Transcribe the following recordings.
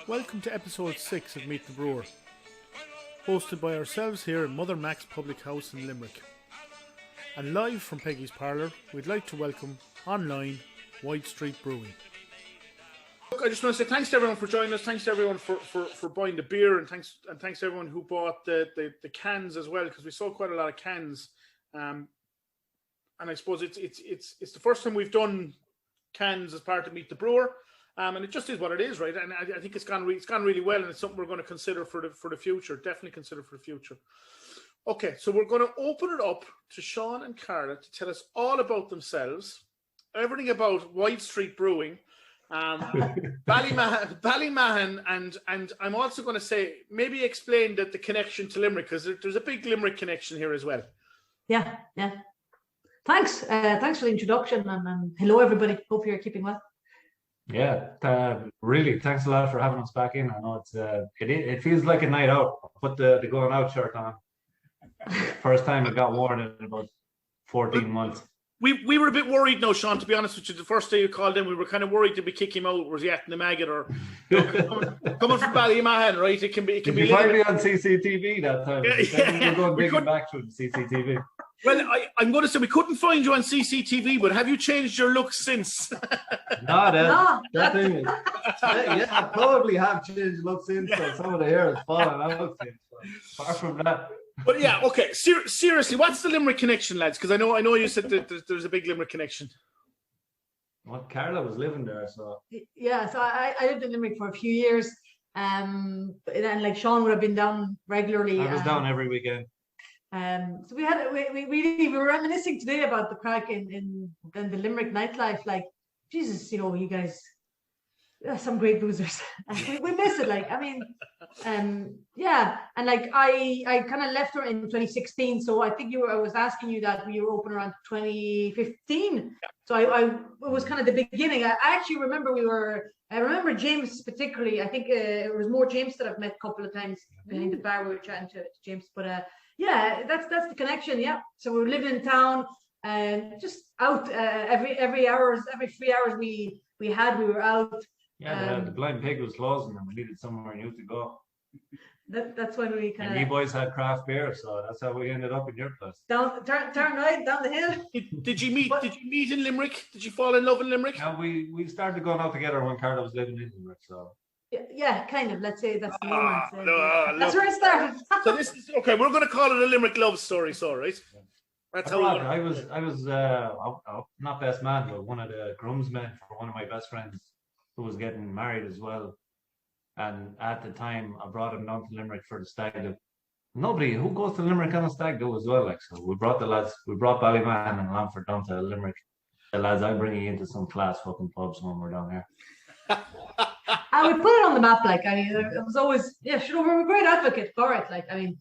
Welcome to episode 6 of Meet the Brewer, hosted by ourselves here in Mother Mac's Public House in Limerick. And live from Peggy's Parlour, we'd like to welcome online Widestreet Brewing. Look, I just want to say thanks to everyone for joining us. Thanks to everyone for buying the beer, and thanks to everyone who bought the cans as well, because we saw quite a lot of cans. And I suppose it's the first time we've done cans as part of Meet the Brewer. And it just is what it is, right? And I think it's gone really well, and it's something we're going to consider for the future. Definitely consider for the future. Okay, so we're going to open it up to Sean and Carla to tell us all about themselves, everything about Widestreet Brewing, Ballymahan, and I'm also going to say maybe explain the connection to Limerick, because there's a big Limerick connection here as well. Yeah. Thanks for the introduction, and hello everybody. Hope you're keeping well. Yeah, really, thanks a lot for having us back in. I know it feels like a night out. I put the going out shirt on. First time it got worn in about 14 months. We were a bit worried now, Sean, to be honest with you. The first day you called in, we were kind of worried to be kick him out. Was he acting the maggot or coming from Ballymahan, right? It can be. Did you find me on CCTV that time? We're going digging back through the CCTV. Well, I'm going to say we couldn't find you on CCTV, but have you changed your look since? That thing is, yeah, I probably have changed looks since. So some of the hair has fallen out since. Apart from that. But yeah, okay. Seriously, what's the Limerick connection, lads? Because I know you said that there's a big Limerick connection. Well, Carla was living there, so. Yeah, so I lived in Limerick for a few years. And like Sean would have been down regularly. I was down every weekend. So we were reminiscing today about the crack in the Limerick nightlife. Like, Jesus, you guys, some great boozers. we miss it. Like, I mean, yeah. And like, I kind of left her in 2016. So I think I was asking you that you were open around 2015. Yeah. So it was kind of the beginning. I actually remember I remember James particularly. I think it was more James that I've met a couple of times behind the bar. We were chatting to James, but yeah, that's the connection. Yeah. So we were living in town and just out every 3 hours we were out. Yeah, the Blind Pig was closing and we needed somewhere new to go. That's when we kind of. And you boys had craft beer, so that's how we ended up in your place. Turn right down the hill. Did you meet in Limerick? Did you fall in love in Limerick? Yeah, we started going out together when Carla was living in Limerick, so. Yeah, kind of. Let's say that's the moment. That's where it started. So this is okay. We're going to call it a Limerick love story, so right? That's how I was not best man, but one of the groomsmen for one of my best friends who was getting married as well. And at the time, I brought him down to Limerick for the stag do. Nobody who goes to Limerick on a stag do as well. Like, so we brought Ballymahan and Longford down to Limerick. The lads, I'm bringing you into some class fucking pubs when we're down here. I would put it on the map. Like, I mean, it was always, we're a great advocate for it. Like, I mean,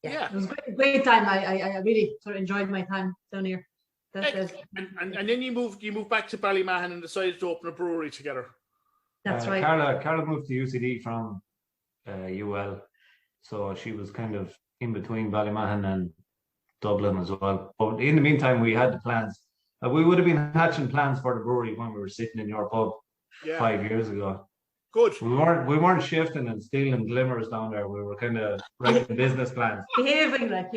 it was a great time. I really sort of enjoyed my time down here. And then you moved back to Ballymahan and decided to open a brewery together. That's right. Carla moved to UCD from UL, so she was kind of in between Ballymahan and Dublin as well. But in the meantime, we had the plans. We would have been hatching plans for the brewery when we were sitting in your pub 5 years ago. Good. We weren't shifting and stealing glimmers down there. We were kind of writing business plans. Behaving like,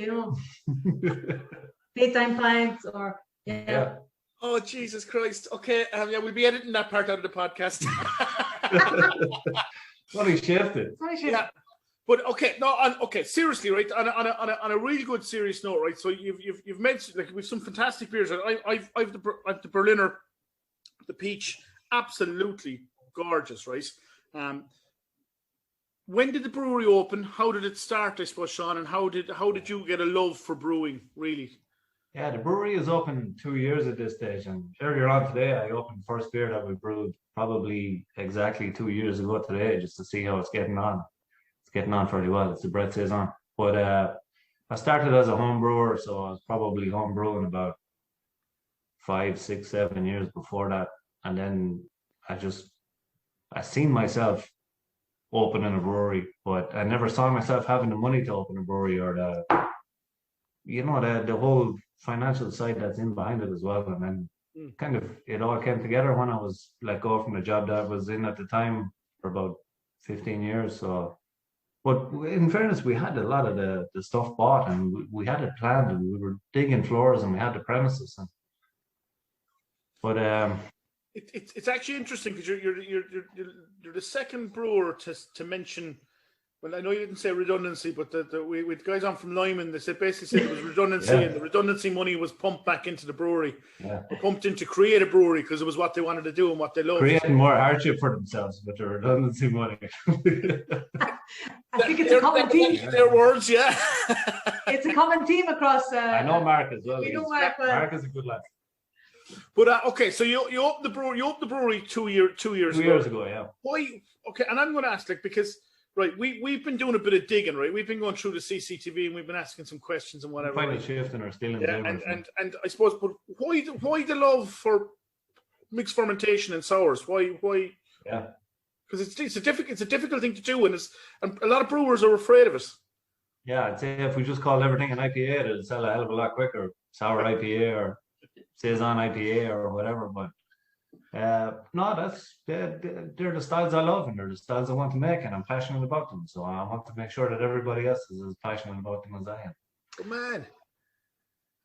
daytime plans or yeah. Oh, Jesus Christ. Okay, we'll be editing that part out of the podcast. Funny shifted. Yeah. But okay, seriously, right? On a really good serious note, right? So you've mentioned like we've some fantastic beers. I've the Berliner, the peach, absolutely gorgeous, right? When did the brewery open? How did it start, I suppose, Sean? And how did you get a love for brewing, really? Yeah, the brewery is open 2 years at this stage, and earlier on today, I opened the first beer that we brewed probably exactly 2 years ago today, just to see how it's getting on. It's getting on fairly well. It's the breath saison. But I started as a home brewer, so I was probably home brewing about 5, 6, 7 years before that, and then I seen myself opening a brewery, but I never saw myself having the money to open a brewery or the whole financial side that's in behind it as well. And then kind of it all came together when I was let go from the job that I was in at the time for about 15 years. So, but in fairness, we had a lot of the stuff bought, and we had it planned, and we were digging floors, and we had the premises. But it's actually interesting because you're the second brewer to mention. Well, I know you didn't say redundancy, but with guys on from Lyman, they basically said it was redundancy, and the redundancy money was pumped back into the brewery, pumped into create a brewery because it was what they wanted to do and what they loved. Creating more hardship for themselves with the redundancy money. I think it's a common theme. Their words, yeah. It's a common theme across. I know Mark as well. We know Mark well. Mark is a good lad. But okay, so you opened the brewery. You opened the brewery 2 years ago. 2 years ago, yeah. Why? Okay, and I'm going to ask, like, because right, we've been doing a bit of digging, right? We've been going through the CCTV and we've been asking some questions and whatever. Final shift and are still in and I suppose, but why the love for mixed fermentation and sours? Why? Yeah. Because it's a difficult thing to do, and a lot of brewers are afraid of it. Yeah, I'd say if we just called everything an IPA, it'd sell a hell of a lot quicker. Sour IPA or saison IPA or whatever. But no, they're the styles I love, and they're the styles I want to make, and I'm passionate about them. So I want to make sure that everybody else is as passionate about them as I am. Good man.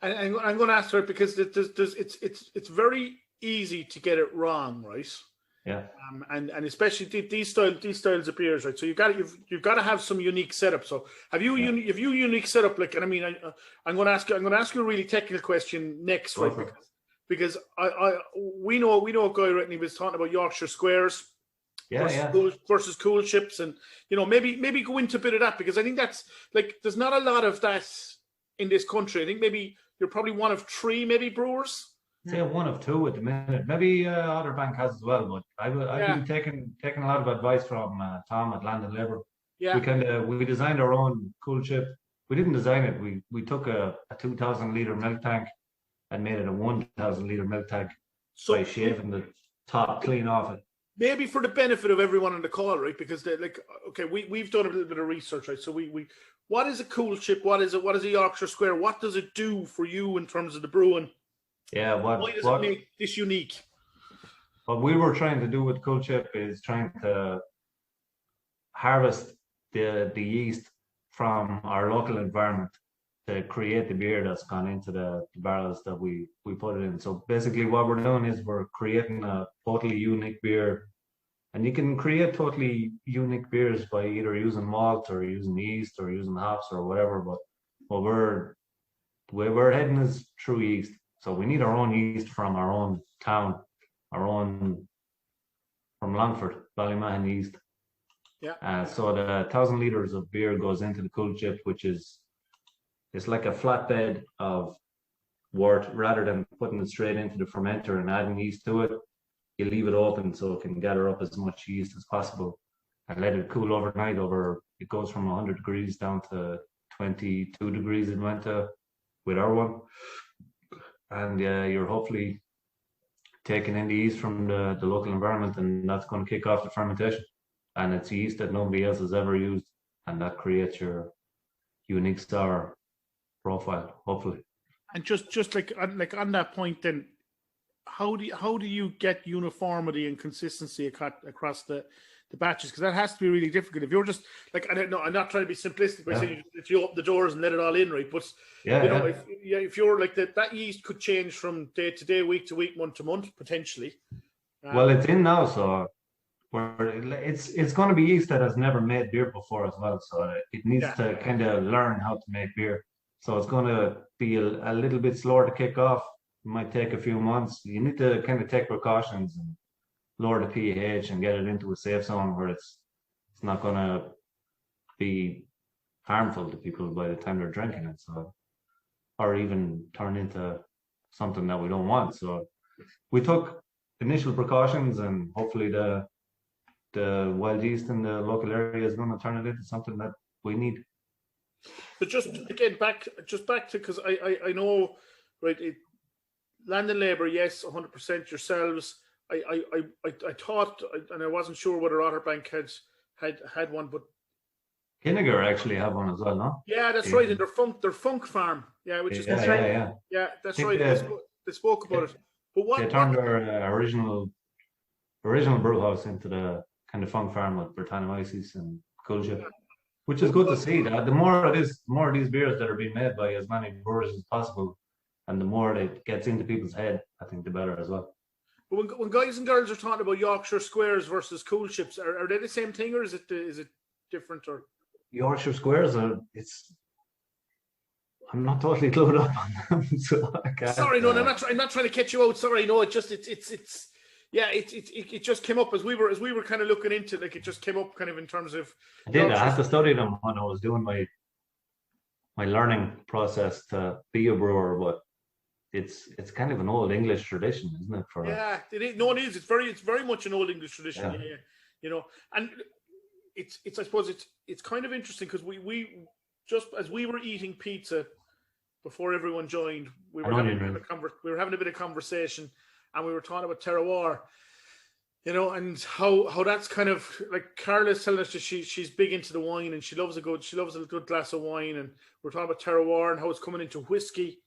And I'm going to ask her because it's very easy to get it wrong, right? Yeah. And especially these styles of beers, right? So you've got to have some unique setup. So have you unique setup? Like, and I mean, I'm going to ask you a really technical question next, right? Because we know a guy, right? And he was talking about Yorkshire squares, versus cool chips, and maybe go into a bit of that, because I think that's like there's not a lot of that in this country. I think maybe you're probably one of three maybe brewers. Say one of two at the minute. Maybe other bank has as well, but I've been taking a lot of advice from Tom at Land and Labour. Yeah. We designed our own cool chip. We didn't design it. We took a 2,000 litre milk tank and made it a 1,000 litre milk tank by shaving the top clean off it. Maybe for the benefit of everyone on the call, right? Because we've done a little bit of research, right? So what is a cool chip? What is a Yorkshire square? What does it do for you in terms of the brewing? Yeah, why does it make this unique? What we were trying to do with cool chip is trying to harvest the yeast from our local environment to create the beer that's gone into the barrels that we put it in. So basically what we're doing is we're creating a totally unique beer, and you can create totally unique beers by either using malt or using yeast or using hops or whatever, but the way we're heading is through yeast. So we need our own yeast from our own town, from Longford, Ballymahan yeast. Yeah. So the 1,000 litres of beer goes into the cool chip, which is it's like a flatbed of wort. Rather than putting it straight into the fermenter and adding yeast to it, you leave it open so it can gather up as much yeast as possible and let it cool overnight. It goes from 100 degrees down to 22 degrees it went to with our one. And you're hopefully taking in the yeast from the local environment, and that's going to kick off the fermentation. And it's yeast that nobody else has ever used, and that creates your unique sour profile, hopefully. And just like on that point, then, how do you get uniformity and consistency across the batches? Because that has to be really difficult. If you're just like, I don't know, I'm not trying to be simplistic by saying if you open the doors and let it all in, right? But if you're like that yeast could change from day to day, week to week, month to month, potentially. Well, it's in now, so it's going to be yeast that has never made beer before as well. So it needs to kind of learn how to make beer. So it's going to be a little bit slower to kick off. It might take a few months. You need to kind of take precautions and lower the pH and get it into a safe zone where it's not going to be harmful to people by the time they're drinking it. So, or even turn into something that we don't want. So we took initial precautions, and hopefully the wild yeast in the local area is going to turn it into something that we need. But just again, back to, because I know, right, Land and Labour, yes, 100% yourselves. I thought, and I wasn't sure whether Otterbank had one, but Kinniger actually have one as well, no? Yeah, that's right. And their Funk Farm, which is that's right. Yeah, that's right. They spoke about it. They turned their original brew house into the kind of funk farm with Britannomyces and Culture, which is good to see. That the more of these beers that are being made by as many brewers as possible, and the more it gets into people's head, I think the better as well. But when guys and girls are talking about Yorkshire Squares versus Cool Chips, are they the same thing, or is it different? Or Yorkshire Squares I'm not totally clued up on them, so I can't. Sorry, no, I'm not trying to catch you out. Sorry, no, it just just came up as we were kind of looking into it, like it just came up kind of in terms of. I had to study them when I was doing my learning process to be a brewer, but it's kind of an old English tradition, isn't it? It is. No, it is. It's very much an old English tradition. Yeah. You know, and it's I suppose it's kind of interesting because we just as we were eating pizza before everyone joined, we were having a bit of conversation, and we were talking about terroir, you know, and how that's kind of like Carla's telling us that she's big into the wine and she loves a good glass of wine, and we're talking about terroir and how it's coming into whiskey,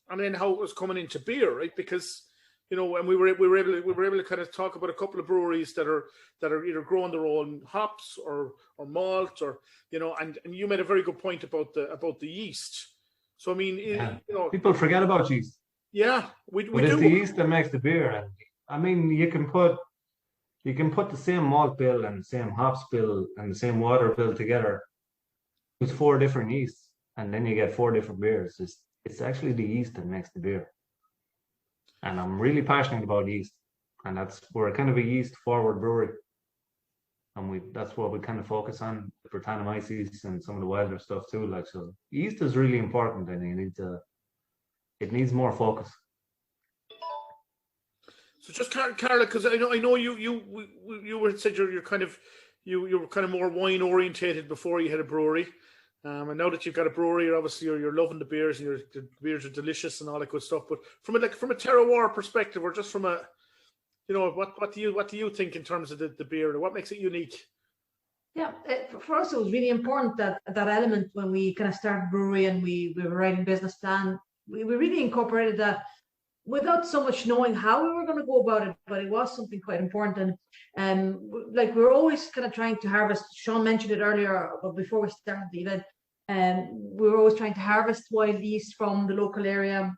and then how it was coming into beer, right? Because you know, and we were able to kind of talk about a couple of breweries that are either growing their own hops or malt, or you know, and you made a very good point about the yeast. So I mean, you know, people forget about yeast. Yeah, we do. It's the yeast that makes the beer, and I mean, you can put the same malt bill and the same hops bill and the same water bill together with 4 different yeasts, and then you get 4 different beers. It's actually the yeast that makes the beer. And I'm really passionate about yeast, and we're kind of a yeast forward brewery, and that's what we kind of focus on, the Britannomyces and some of the wilder stuff too. Like, so yeast is really important, and it needs more focus. So just Carla, because I know you were said you were kind of more wine orientated before you had a brewery. And now that you've got a brewery, you're loving the beers, and the beers are delicious and all that good stuff. But from a terroir perspective, or just from a, you know, what do you think in terms of the beer? What makes it unique? Yeah, for us it was really important that element when we kind of started brewery and we were writing business plan. We really incorporated that without so much knowing how we were going to go about it, but it was something quite important. And like we're always kind of trying to harvest. Sean mentioned it earlier, but before we started the event, we were always trying to harvest wild yeast from the local area,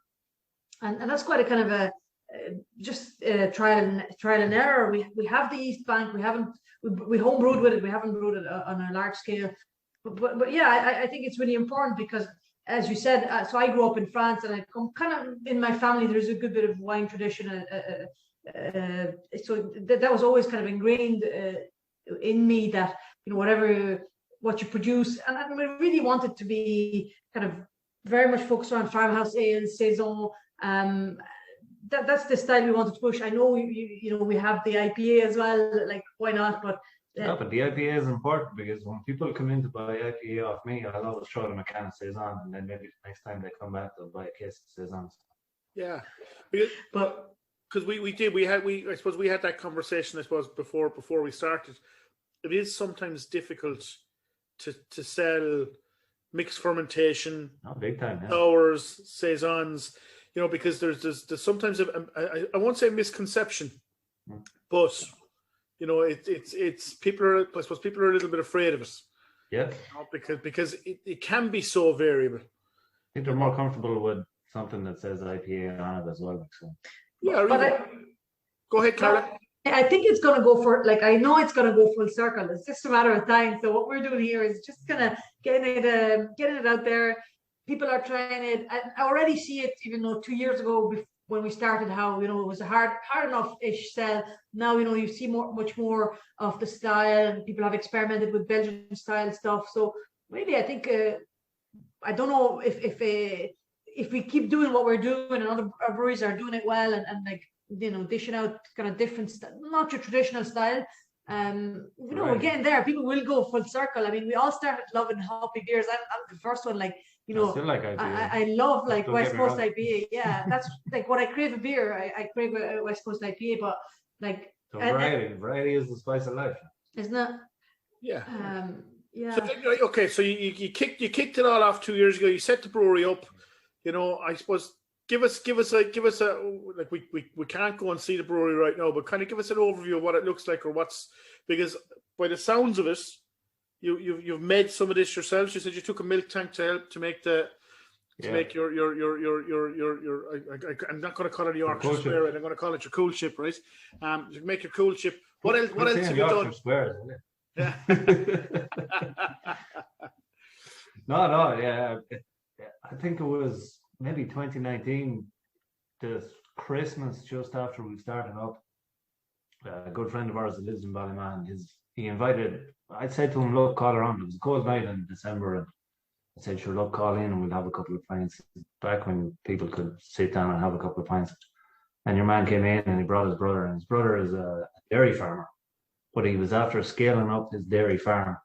and that's quite a kind of a trial and error. We have the yeast bank. We home brewed with it. We haven't brewed it on a large scale, but yeah, I think it's really important because, as you said, so I grew up in France, and I come kind of in my family. There's a good bit of wine tradition, so that was always kind of ingrained in me that, you know, what you produce, and we really wanted to be kind of very much focused on farmhouse ales, saison. That's the style we wanted to push. I know you know we have the IPA as well. Like, why not? But but the IPA is important because when people come in to buy IPA off me, I'll always throw them a can of saison, and then maybe the next time they come back, they'll buy a case of saisons. Yeah, but because I suppose we had that conversation, I suppose, before we started. It is sometimes difficult to sell mixed fermentation, big time, sours, saisons, you know, because there's sometimes I won't say misconception, but you know, it's people are a little bit afraid of it. Yeah. Because it can be so variable. I think they're more comfortable with something that says IPA on it as well. So. Yeah, but go ahead, Carla. I think it's going to go for, like, I know it's going to go full circle. It's just a matter of time. So what we're doing here is just kind of getting it out there. People are trying it. I already see it, even though 2 years ago when we started, how, you know, it was a hard enough-ish sell. Now, you know, you see much more of the style. People have experimented with Belgian style stuff. So really, I think, I don't know if we keep doing what we're doing and other breweries are doing it well and like, you know, dishing out kind of different not your traditional style. You know, we're getting there. People will go full circle. I mean, we all started loving hoppy beers. I'm the first one, like, you know, I love like West Coast IPA. Yeah, that's like what I crave a beer. I crave a West Coast IPA, but like so variety is the spice of life, isn't it? Yeah. Yeah. So, okay, so you kicked it all off 2 years ago. You set the brewery up. You know, I suppose give us a like we can't go and see the brewery right now, but kind of give us an overview of what it looks like or because by the sounds of it, you've made some of this yourselves. You said you took a milk tank to help to make make your I'm not going to call it a Yorkshire Square, right? I'm going to call it your cool chip, right? You make your cool chip. What else have you done? Square, isn't it? Yeah. No, yeah. I think it was maybe 2019, the Christmas just after we started up. A good friend of ours that lives in Ballyman, he invited. I said to him, "Look, call around." It was a cold night in December, and I said, "Sure, look, call in and we'll have a couple of pints." Back when people could sit down and have a couple of pints. And your man came in and he brought his brother, and his brother is a dairy farmer, but he was after scaling up his dairy farm.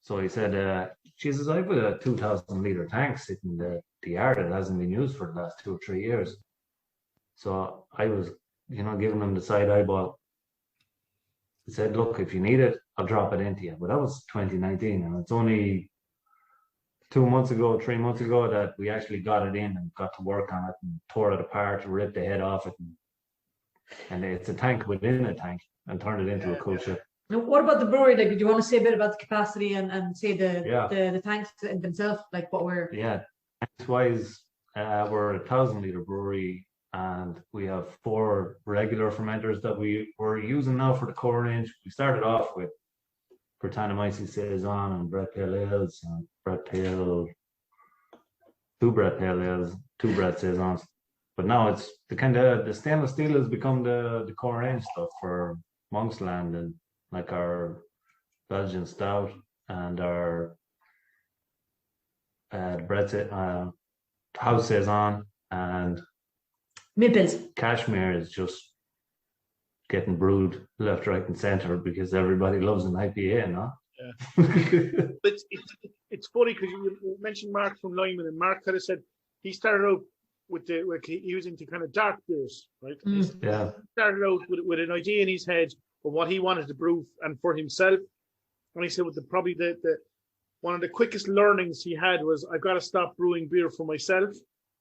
So he said, Jesus, I have a 2,000 litre tank sitting in the yard that hasn't been used for the last 2 or 3 years. So I was, giving him the side eyeball. He said, look, if you need it, I'll drop it into you. But that was 2019, and it's only 3 months ago that we actually got it in and got to work on it and tore it apart, ripped the head off it. And it's a tank within a tank and turned it into a cool ship. Now, what about the brewery? Like, do you want to say a bit about the capacity and say the tanks in themselves? Like what we're... Yeah, tanks-wise, we're a 1,000 litre brewery, and we have 4 regular fermenters that we're using now for the core range. We started off with Brettanomyces Saison and Brett Pale Ales and two Brett Pale Ales, 2 Brett Saisons. But now it's the stainless steel has become the core range stuff for Monksland, and like our Belgian Stout and our House Saison and Mipples. Cashmere is just getting brewed left, right, and centre because everybody loves an IPA, no? Yeah. It's funny because you mentioned Mark from Lyman, and Mark kind of said he started out he was into kind of dark beers, right? Yeah. He started out with an idea in his head of what he wanted to brew and for himself. And he said probably one of the quickest learnings he had was, I've got to stop brewing beer for myself.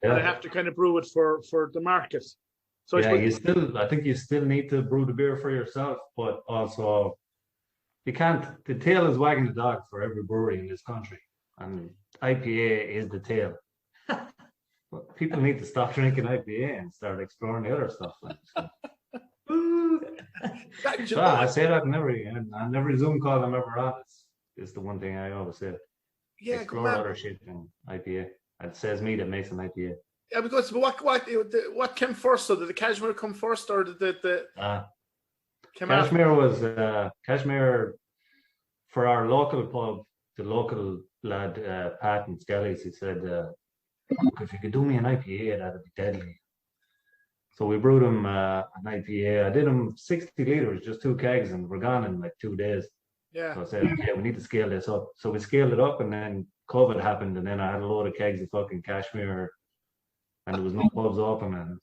Yeah. And I have to kind of brew it for the market. So I think you still need to brew the beer for yourself, but also you can't. The tail is wagging the dog for every brewery in this country, and IPA is the tail. But people need to stop drinking IPA and start exploring the other stuff. I say that in every Zoom call I'm ever on. It's the one thing I always say. Yeah, explore other shit than IPA. It says me that makes an IPA. Yeah, because what came first? So did the Cashmere come first, or did the Cashmere was Cashmere for our local pub? The local lad Pat and Skelly's, he said, "Look, if you could do me an IPA, that'd be deadly." So we brewed him an IPA. I did him 60 litres, just 2 kegs, and we're gone in like 2 days. Yeah. So I said, okay, we need to scale this up. So we scaled it up, and then COVID happened, and then I had a load of kegs of fucking Cashmere, and there was no pubs open. And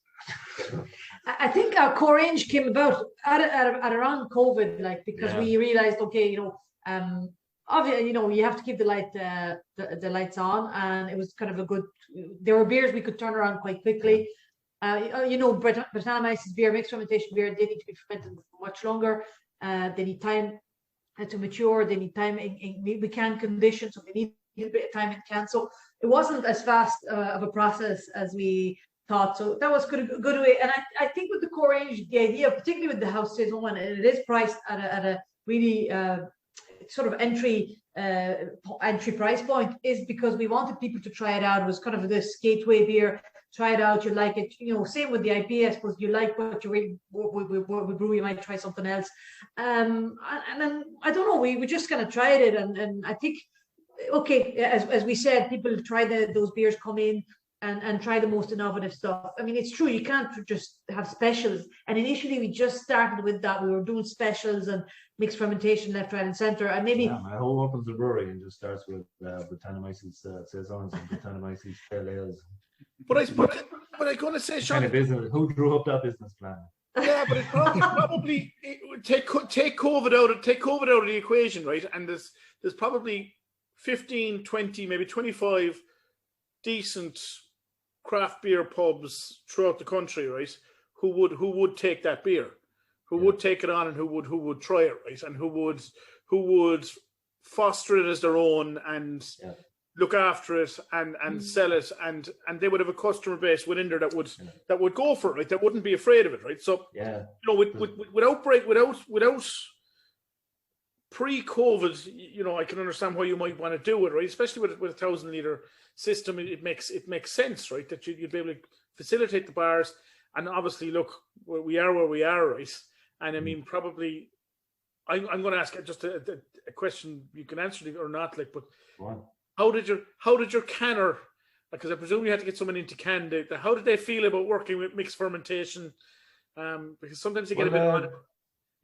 I think our core range came about at around COVID, like because we realized, okay, obviously, you have to keep the lights on, and it was kind of a good. There were beers we could turn around quite quickly. Brettanomyces beer, mixed fermentation beer, they need to be fermented much longer. They need time to mature. They need time we can condition, so they need a little bit of time in can. So it wasn't as fast of a process as we thought. So that was good way. And I think with the core range, the idea, particularly with the House Saison one, and it is priced at a really sort of entry price point, is because we wanted people to try it out. It was kind of this gateway beer. Try it out, you like it. Same with the IPA. I suppose you like what you brew, you might try something else. And then I don't know. We just kind of tried it, and I think, okay, as we said, people try those beers, come in and try the most innovative stuff. I mean, it's true, you can't just have specials. And initially, we just started with that. We were doing specials and mixed fermentation left, right, and center. And maybe my whole opens the brewery and just starts with Brettanomyces Saisons and Brettanomyces Pale Ales. But I'm going to say, Sean, kind of business. Who drew up that business plan? Yeah, but it's probably take COVID out of the equation, right? And there's probably 15, 20, maybe 25 decent craft beer pubs throughout the country, right? Who would take that beer, who would take it on, and who would try it, right? And who would foster it as their own and look after it and sell it, and they would have a customer base within there that would go for it, right? That wouldn't be afraid of it, right? So without pre-COVID, I can understand why you might want to do it, right? Especially with a 1,000 litre system, it makes sense, right? That you'd be able to facilitate the bars, and obviously, look, we are where we are, right? And I mean, probably, I'm going to ask just a question. You can answer it or not, like, but how did your canner? Because I presume you had to get someone into can. How did they feel about working with mixed fermentation? Because sometimes you get a bit of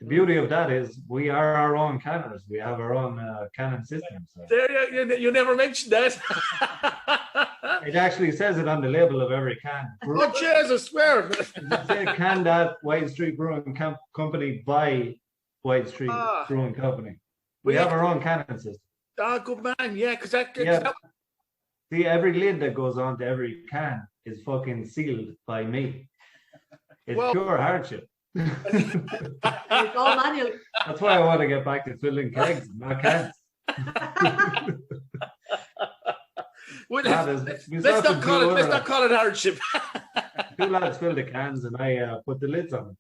the beauty of that is we are our own canners. We have our own canning system. So. There, you never mentioned that. It actually says it on the label of every can. Oh, Jesus, swear. It says canned at Widestreet Brewing Company by Widestreet Brewing Company. We have our own canning system. Ah, good man. Yeah, because that. See, every lid that goes onto every can is fucking sealed by me. It's pure hardship. It's all manual. That's why I want to get back to filling kegs, not cans. Let's not call it hardship. Two lads fill the cans and I put the lids on them.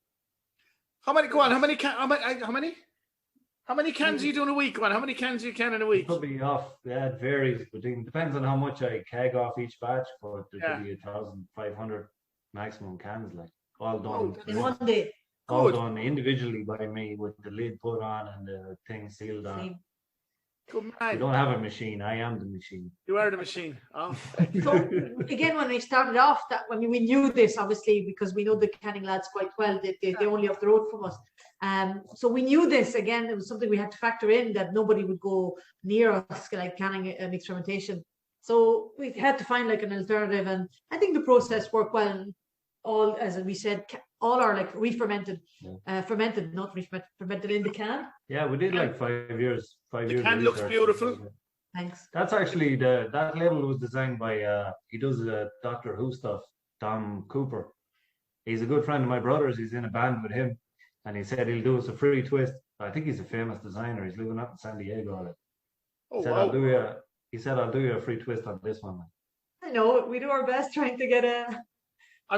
How many? Go on. How many cans are you doing a week, man? How many cans are you can in a week? Could be off. Yeah, it varies. But it depends on how much I keg off each batch. But there could be 1,500 maximum cans, like all done in one day. All done individually by me with the lid put on and the thing sealed on. Good man. We don't have a machine. I am the machine. You are the machine. Oh. So again, when we started off, we knew this obviously because we know the canning lads quite well. They only up the road from us. So we knew this. Again, it was something we had to factor in, that nobody would go near us like canning mixed fermentation. So we had to find like an alternative, and I think the process worked well. All, as we said, all are like re-fermented, fermented, not re-fermented, fermented in the can. Yeah, we did like 5 years. The can looks beautiful. Thanks. That's actually that label was designed by he does the Doctor Who stuff, Tom Cooper. He's a good friend of my brother's. He's in a band with him, and he said he'll do us a free twist. I think he's a famous designer. He's living up in San Diego. He said I'll do you a free twist on this one. I know we do our best trying to get a. I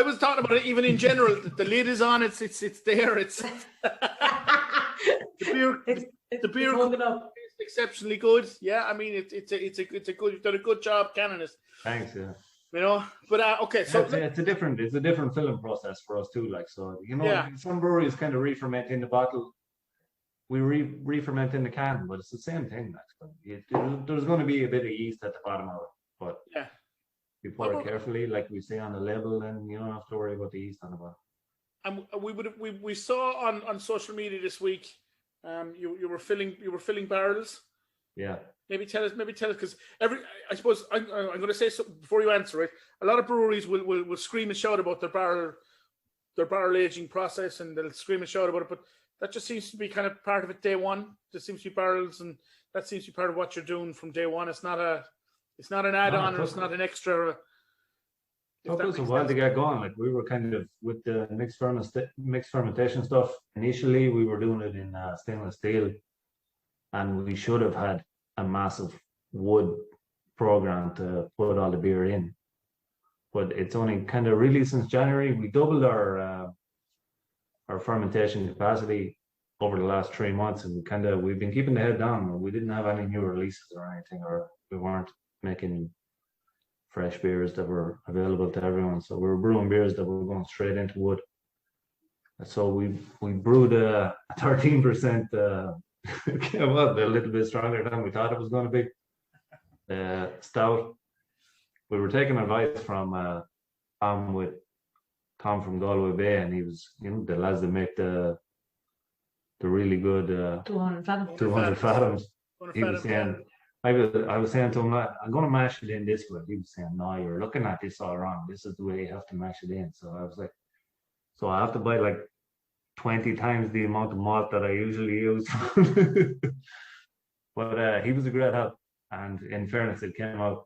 was talking about it even in general. The lid is on. It's there. It's the beer is exceptionally good. Yeah, I mean it's a good. You've done a good job canning it. Thanks. Yeah. But okay. So it's a different filling process for us too. Like so, some breweries kind of re-ferment in the bottle. We re-ferment in the can, but it's the same thing. There's going to be a bit of yeast at the bottom of it, but we pour it carefully, like we say on the label, and you don't have to worry about the yeast on the bottom. And we saw on social media this week, you were filling barrels. Yeah. Maybe tell us because I suppose I'm going to say something before you answer it. A lot of breweries will scream and shout about their barrel aging process, and they'll scream and shout about it, but that just seems to be kind of part of it day one. There seems to be barrels, and that seems to be part of what you're doing from day one. It's not an add-on, or it's not an extra. It took us a while to get going. Like we were kind of with the mixed fermentation stuff. Initially, we were doing it in stainless steel, and we should have had a massive wood program to put all the beer in. But it's only kind of really since January we doubled our fermentation capacity over the last 3 months, and we've been keeping the head down. We didn't have any new releases or anything, or we weren't making fresh beers that were available to everyone. So we were brewing beers that were going straight into wood. So we brewed a 13%, a little bit stronger than we thought it was going to be. Stout. We were taking advice from Tom from Galway Bay, and he was, the lads that make the really good 200 fathoms. He was saying, I was saying to him, I'm going to mash it in this way. He was saying, no, you're looking at this all wrong. This is the way you have to mash it in. So I was like, so I have to buy like 20 times the amount of malt that I usually use. But he was a great help. And in fairness, it came out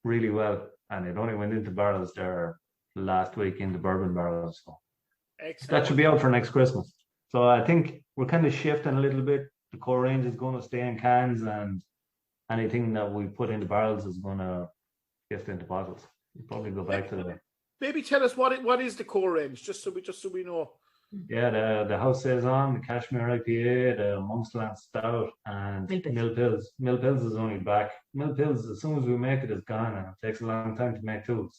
really well, and it only went into barrels there last week in the bourbon barrels. So Excellent. that should be out for next Christmas. So I think we're kind of shifting a little bit. The core range is going to stay in cans, and anything that we put into barrels is going to shift into bottles. We'll probably go back to the. Maybe tell us what is the core range, just so we know. Yeah, the House Saison, the Cashmere IPA, the Monksland Stout, and Mill Pils. Mill Pils is only back. Mill Pils, as soon as we make it, it's gone, and it takes a long time to make too.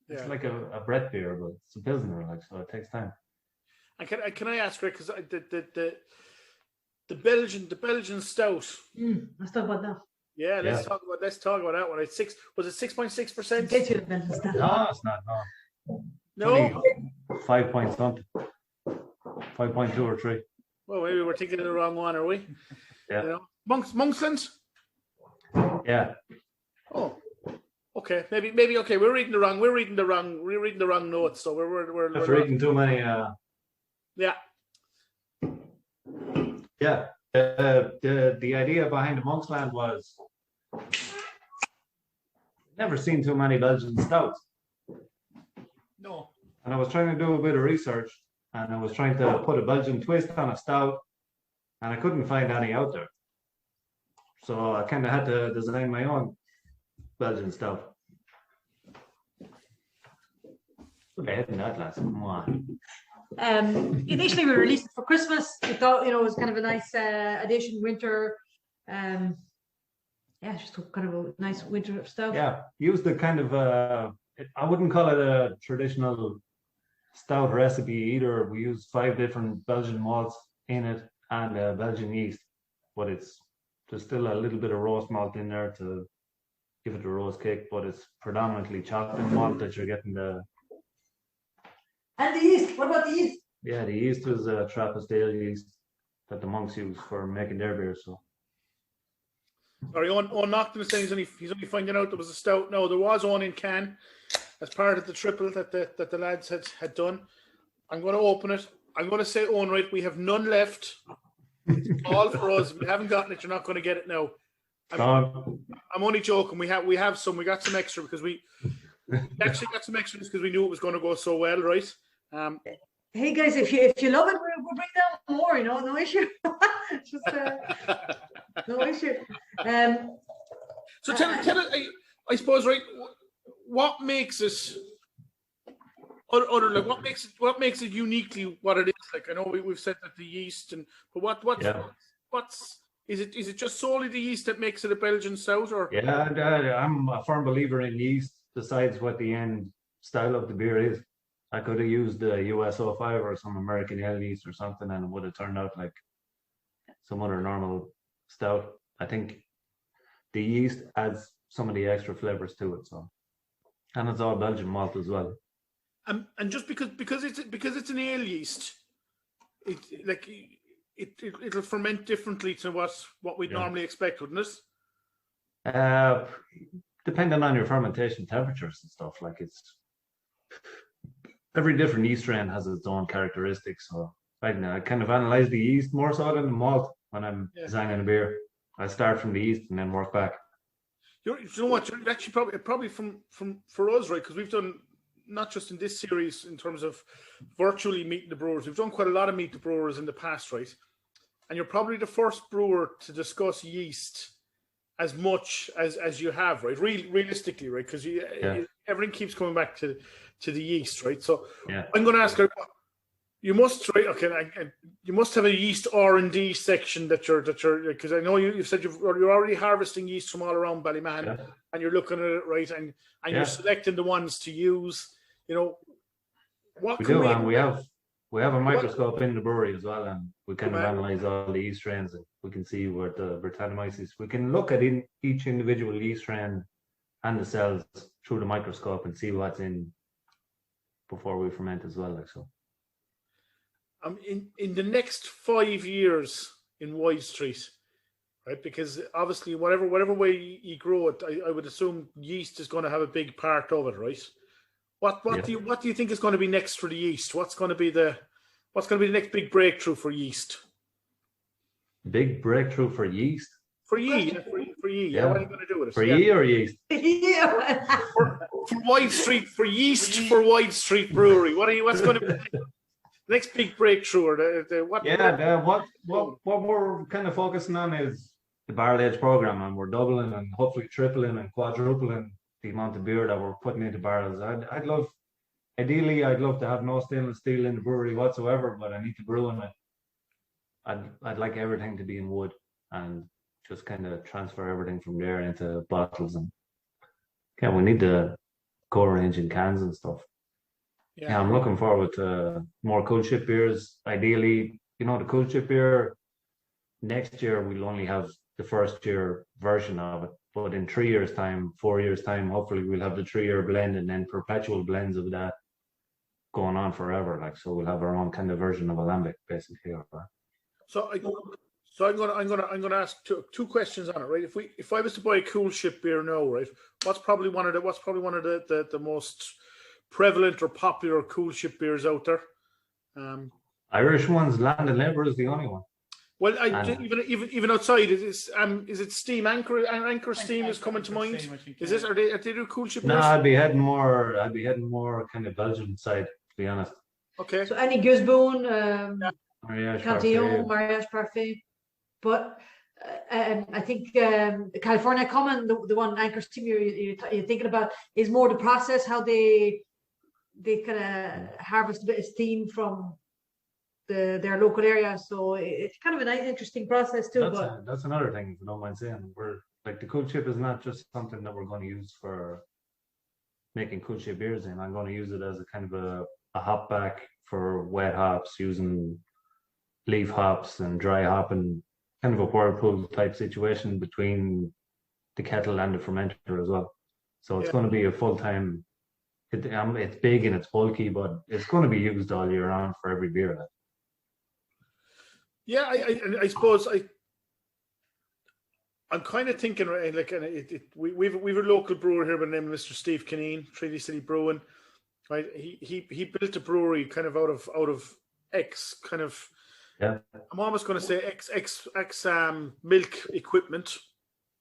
It's like a Brett beer, but it's a Pilsner, like, so it takes time. And can I ask, Rick, because the Belgian Stout. Let's talk about that. Yeah, let's talk about that one. It's 6.6%. Get you the Belgian Stout. No, it's not. No. 5 point something. 5.2 or 3. Well, maybe we're thinking of the wrong one, are we? Yeah. You know? Monksland? Yeah. Oh. Okay. Maybe okay. We're reading the wrong notes, so we're reading too many Yeah. Yeah. The idea behind the Monksland was never seen too many Belgian stouts. No. And I was trying to do a bit of research, and I was trying to put a Belgian twist on a stout, and I couldn't find any out there. So I kind of had to design my own Belgian stout. Okay, that last. Come on. Initially, we released it for Christmas. We thought, it was kind of a nice addition, winter. Just kind of a nice winter stout. Yeah, used the kind of I wouldn't call it a traditional stout recipe either. We used 5 different Belgian malts in it and Belgian yeast, but there's still a little bit of roast malt in there to give it a roast kick, but it's predominantly chocolate malt that you're getting the. And the yeast. What about the yeast? Yeah, the yeast is Trappist ale yeast that the monks use for making their beer. So. Sorry, Owen Knockton is saying he's only finding out there was a stout. No, there was one in can as part of the triple that the lads had done. I'm going to open it. I'm going to say, Owen, right, we have none left. It's all for us. If you haven't gotten it, you're not going to get it now. I'm only joking. We have some. We got some extra because we actually got some extras because we knew it was going to go so well, right? Hey guys, if you love it, we'll bring down more. No issue. Just no issue. So tell us, I suppose, right? What makes it? What makes it uniquely what it is? Like, I know we've said that the yeast but what's is it just solely the yeast that makes it a Belgian stout, or? Yeah, I'm a firm believer in yeast. Decides what the end style of the beer is. I could have used the US-05 or some American ale yeast or something, and it would have turned out like some other normal stout. I think the yeast adds some of the extra flavors to it. So, and it's all Belgian malt as well. And just because it's an ale yeast, it'll ferment differently to what we'd normally expect, wouldn't it? Depending on your fermentation temperatures and stuff, like every different yeast strain has its own characteristics. So I kind of analyze the yeast more so than the malt when I'm designing a beer. I start from the yeast and then work back. You know what? You're actually probably for us, right? Because we've done not just in this series in terms of virtually meeting the brewers. We've done quite a lot of meet the brewers in the past, right? And you're probably the first brewer to discuss yeast as much as you have, right? Realistically, right? Because everything keeps coming back to the yeast, right? So I'm going to ask her. You must, right? Okay, you must have a yeast R&D section that you're because I know you've said you're already harvesting yeast from all around Ballymahan, and you're looking at it, right? And you're selecting the ones to use. What we have a microscope in the brewery as well, and we kind of analyze all the yeast strains, and we can see where the Brettanomyces. We can look at each individual yeast strain and the cells through the microscope and see what's in before we ferment as well, like so. In the next 5 years in Widestreet, right? Because obviously, whatever way you grow it, I would assume yeast is going to have a big part of it, right? What do you think is going to be next for the yeast? What's going to be the next big breakthrough for yeast? Big breakthrough for yeast? For yeast, For ye, yeah. What are you going to do with it? For ye or yeast? Yeah. For Widestreet, for yeast for Widestreet Brewery. What's going to be the next big breakthrough? Or what we're kind of focusing on is the barrel age program, and we're doubling and hopefully tripling and quadrupling the amount of beer that we're putting into barrels. Ideally, I'd love to have no stainless steel in the brewery whatsoever, but I need to brew in it. I'd like everything to be in wood and just kind of transfer everything from there into bottles. And yeah, we need the core range in cans and stuff. Yeah, I'm looking forward to more cool ship beers. Ideally, the cool ship beer, next year we'll only have the first year version of it. But in 3 years' time, 4 years' time, hopefully we'll have the 3-year blend and then perpetual blends of that going on forever. So we'll have our own kind of version of Alembic, basically. So I'm gonna ask two questions on it, right? If I was to buy a cool ship beer now, right, what's probably one of the most prevalent or popular cool ship beers out there? Irish ones, Land and Labour is the only one. Well, even outside, is it Steam Anchor Steam is coming to mind? Is this are they do cool ship beers? No, I'd be heading more kind of Belgian side, to be honest. Okay. So any Gisbone, Mariage Mariage Parfait, but I think the California Common, the one Anchor Steam you're thinking about, is more the process, how they kind of harvest a bit of steam from their local area. So it's kind of a nice, interesting process too. That's another thing, if you don't mind saying. We're like, the cool chip is not just something that we're going to use for making cool chip beers in. I'm going to use it as a kind of a hop back for wet hops, using leaf hops and dry hop, and kind of a whirlpool type situation between the kettle and the fermenter as well. So it's going to be a full-time. It's big and it's bulky, but it's going to be used all year round for every beer. Yeah, I suppose I'm kind of thinking, right, like, we've a local brewer here by the name of Mr. Steve Kineen, Treaty City Brewing, right? He built a brewery kind of out of X kind of. Yeah. I'm almost going to say X milk equipment,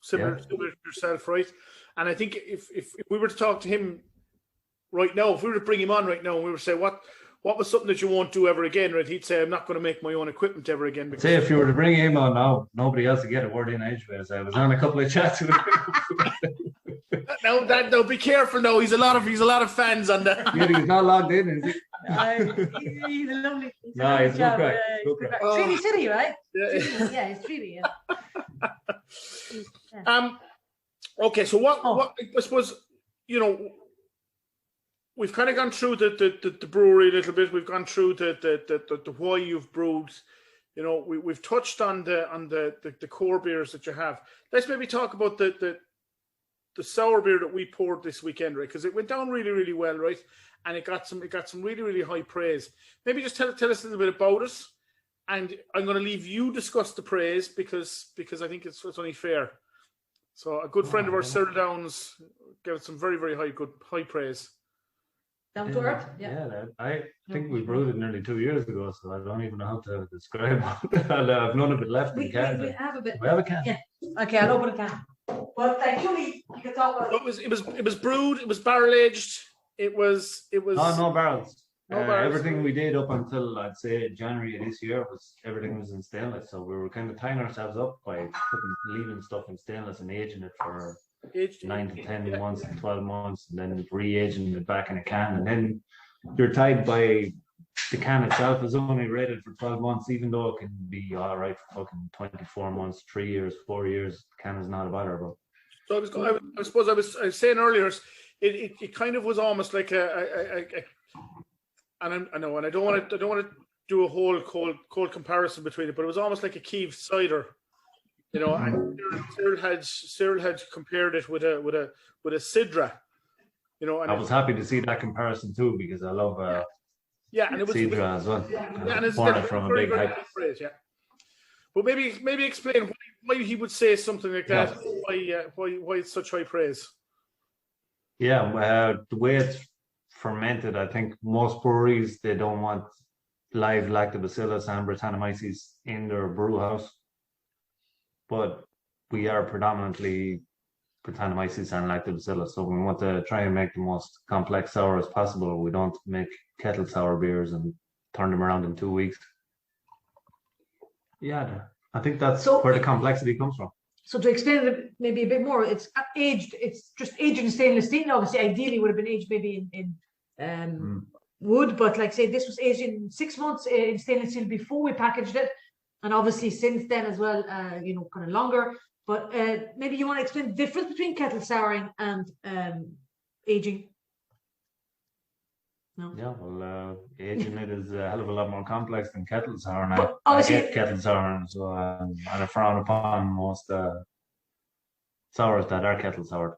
similar to yourself, right? And I think if we were to talk to him right now, if we were to bring him on right now, and we were to say what was something that you won't do ever again, right? He'd say, I'm not going to make my own equipment ever again. Say if you were to bring him on now, nobody else would get a word in edgeways. I was on a couple of chats with him. No, be careful. No, he's a lot of fans on that. Yeah, he's not logged in, is he? He's a lovely. He's a good crack. Treaty City, right? Yeah, he's Treaty. Yeah. Okay, so what I suppose, we've kind of gone through the brewery a little bit. We've gone through the why you've brewed. We've touched on the core beers that you have. Let's maybe talk about the sour beer that we poured this weekend, right? Because it went down really, really well, right? And it got some really, really high praise. Maybe just tell us a little bit about it, and I'm going to leave you discuss the praise because I think it's only fair. So a good friend of ours, Cyril Downs, gave it some very, very high praise. Down to earth, yeah. I think we brewed it nearly 2 years ago, so I don't even know how to describe it. I've none of it left in the can. We have a bit. We have a can. Yeah. Okay, I'll open a can. Well, actually, you can talk about it. It was brewed. It was barrel aged. It was. No barrels. No barrels. Everything we did up until, I'd say, January of this year everything was in stainless. So we were kind of tying ourselves up by leaving stuff in stainless and aging it for 9 to 10 months and 12 months, and then re-aging it back in a can. And then you're tied by the can itself is only rated for 12 months, even though it can be all right for fucking 24 months, 3 years, 4 years. The can is not a bother about. So I suppose I was saying earlier, it kind of was almost like I know, and I don't want to do a whole cold comparison between it, but it was almost like a Kiev cider, and Cyril had compared it with a Sidra, and I was happy to see that comparison too, because I love and it was Sidra as well. And it's from a big hype. Phrase, yeah. But maybe explain why he would say something like that. Why it's such high praise. Yeah, the way it's fermented, I think most breweries, they don't want live lactobacillus and Brettanomyces in their brew house. But we are predominantly Brettanomyces and Lactobacillus, so we want to try and make the most complex sour as possible. We don't make kettle sour beers and turn them around in 2 weeks. Yeah, I think that's where the complexity comes from. So to explain it maybe a bit more, it's aged. It's just aged in stainless steel. Obviously, ideally would have been aged maybe in wood, but like say this was aged in 6 months in stainless steel before we packaged it, and obviously since then as well, kind of longer. But maybe you want to explain the difference between kettle souring and aging. No. Yeah, well, aging it is a hell of a lot more complex than kettle souring. I get kettle souring, so and I frown upon most sours that are kettle soured.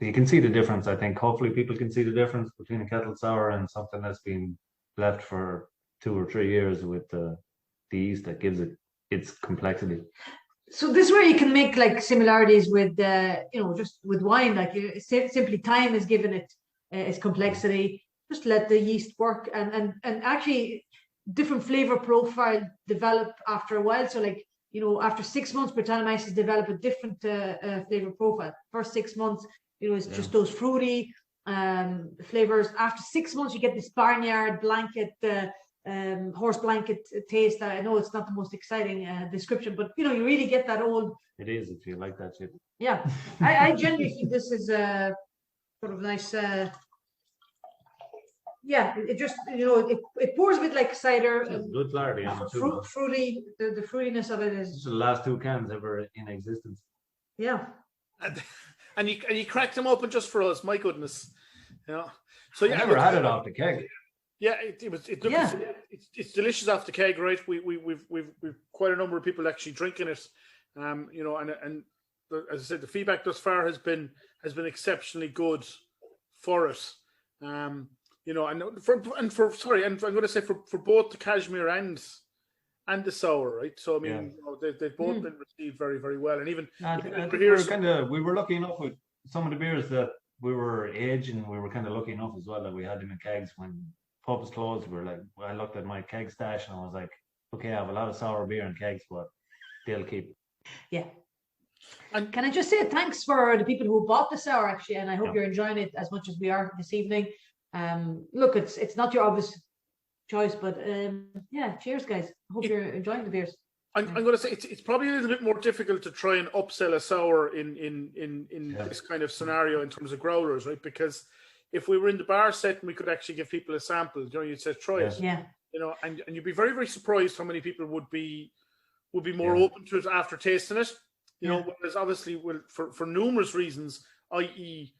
You can see the difference. I think hopefully people can see the difference between a kettle sour and something that's been left for 2 or 3 years with the yeast that gives it its complexity. So this is where you can make like similarities with just with wine. Like simply time is given it its complexity. Just let the yeast work, and actually different flavor profile develop after a while. So like after 6 months, Brettanomyces develop a different flavor profile. First 6 months, it's just those fruity flavors. After 6 months, you get this barnyard blanket, horse blanket taste. I know it's not the most exciting description, but you really get that old. It is if you like that shit. Yeah, I genuinely think this is sort of nice. Yeah, it just it pours a bit like cider. Good clarity on the fruity. The fruitiness of it is. It's the last 2 cans ever in existence. Yeah. And you cracked them open just for us. My goodness. So I never had it off the keg. Yeah, it's delicious off the keg, right? We've quite a number of people actually drinking it, and as I said, the feedback thus far has been exceptionally good for it. I'm going to say for both the cashmere and the sour, right? So I mean, they've both been received very, very well, and even we were lucky enough with some of the beers that we were aging. We were kind of lucky enough as well that we had them in kegs when pub was closed. We were like, I looked at my keg stash and I was like, okay, I have a lot of sour beer in kegs, but they'll keep. Yeah. And can I just say thanks for the people who bought the sour actually, and I hope you're enjoying it as much as we are this evening. Look, it's not your obvious choice, but cheers, guys. I hope you're enjoying the beers. I'm going to say it's probably a little bit more difficult to try and upsell a sour in this kind of scenario in terms of growlers, right? Because if we were in the bar setting, we could actually give people a sample. You'd say try it. Yeah. And you'd be very, very surprised how many people would be more open to it after tasting it. Whereas obviously, for numerous reasons, i.e.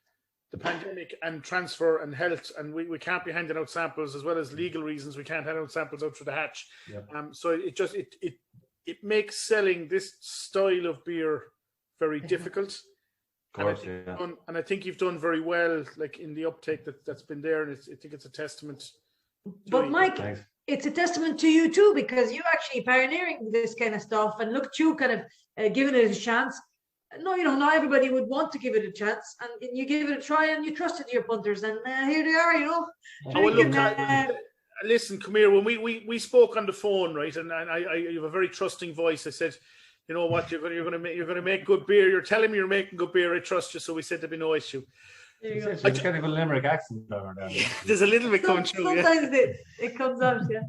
the pandemic and transfer and health, and we can't be handing out samples, as well as legal reasons, we can't hand out samples out through the hatch. Yeah. So it makes selling this style of beer very difficult. Of course, and I think you've done very well, like in the uptake that's been there, and I think it's a testament. But Mike, it's a testament to you too, because you actually pioneering this kind of stuff, and look at you kind of giving it a chance. No, not everybody would want to give it a chance, and you gave it a try, and you trusted your punters, and here they are. Listen, come here. When we spoke on the phone, right, and I you have a very trusting voice. I said, you know what, you're going to make good beer. You're telling me you're making good beer. I trust you. So we said there'd be no issue. It's kind of a Limerick accent there. There's a little bit coming through. Sometimes it comes out, yeah.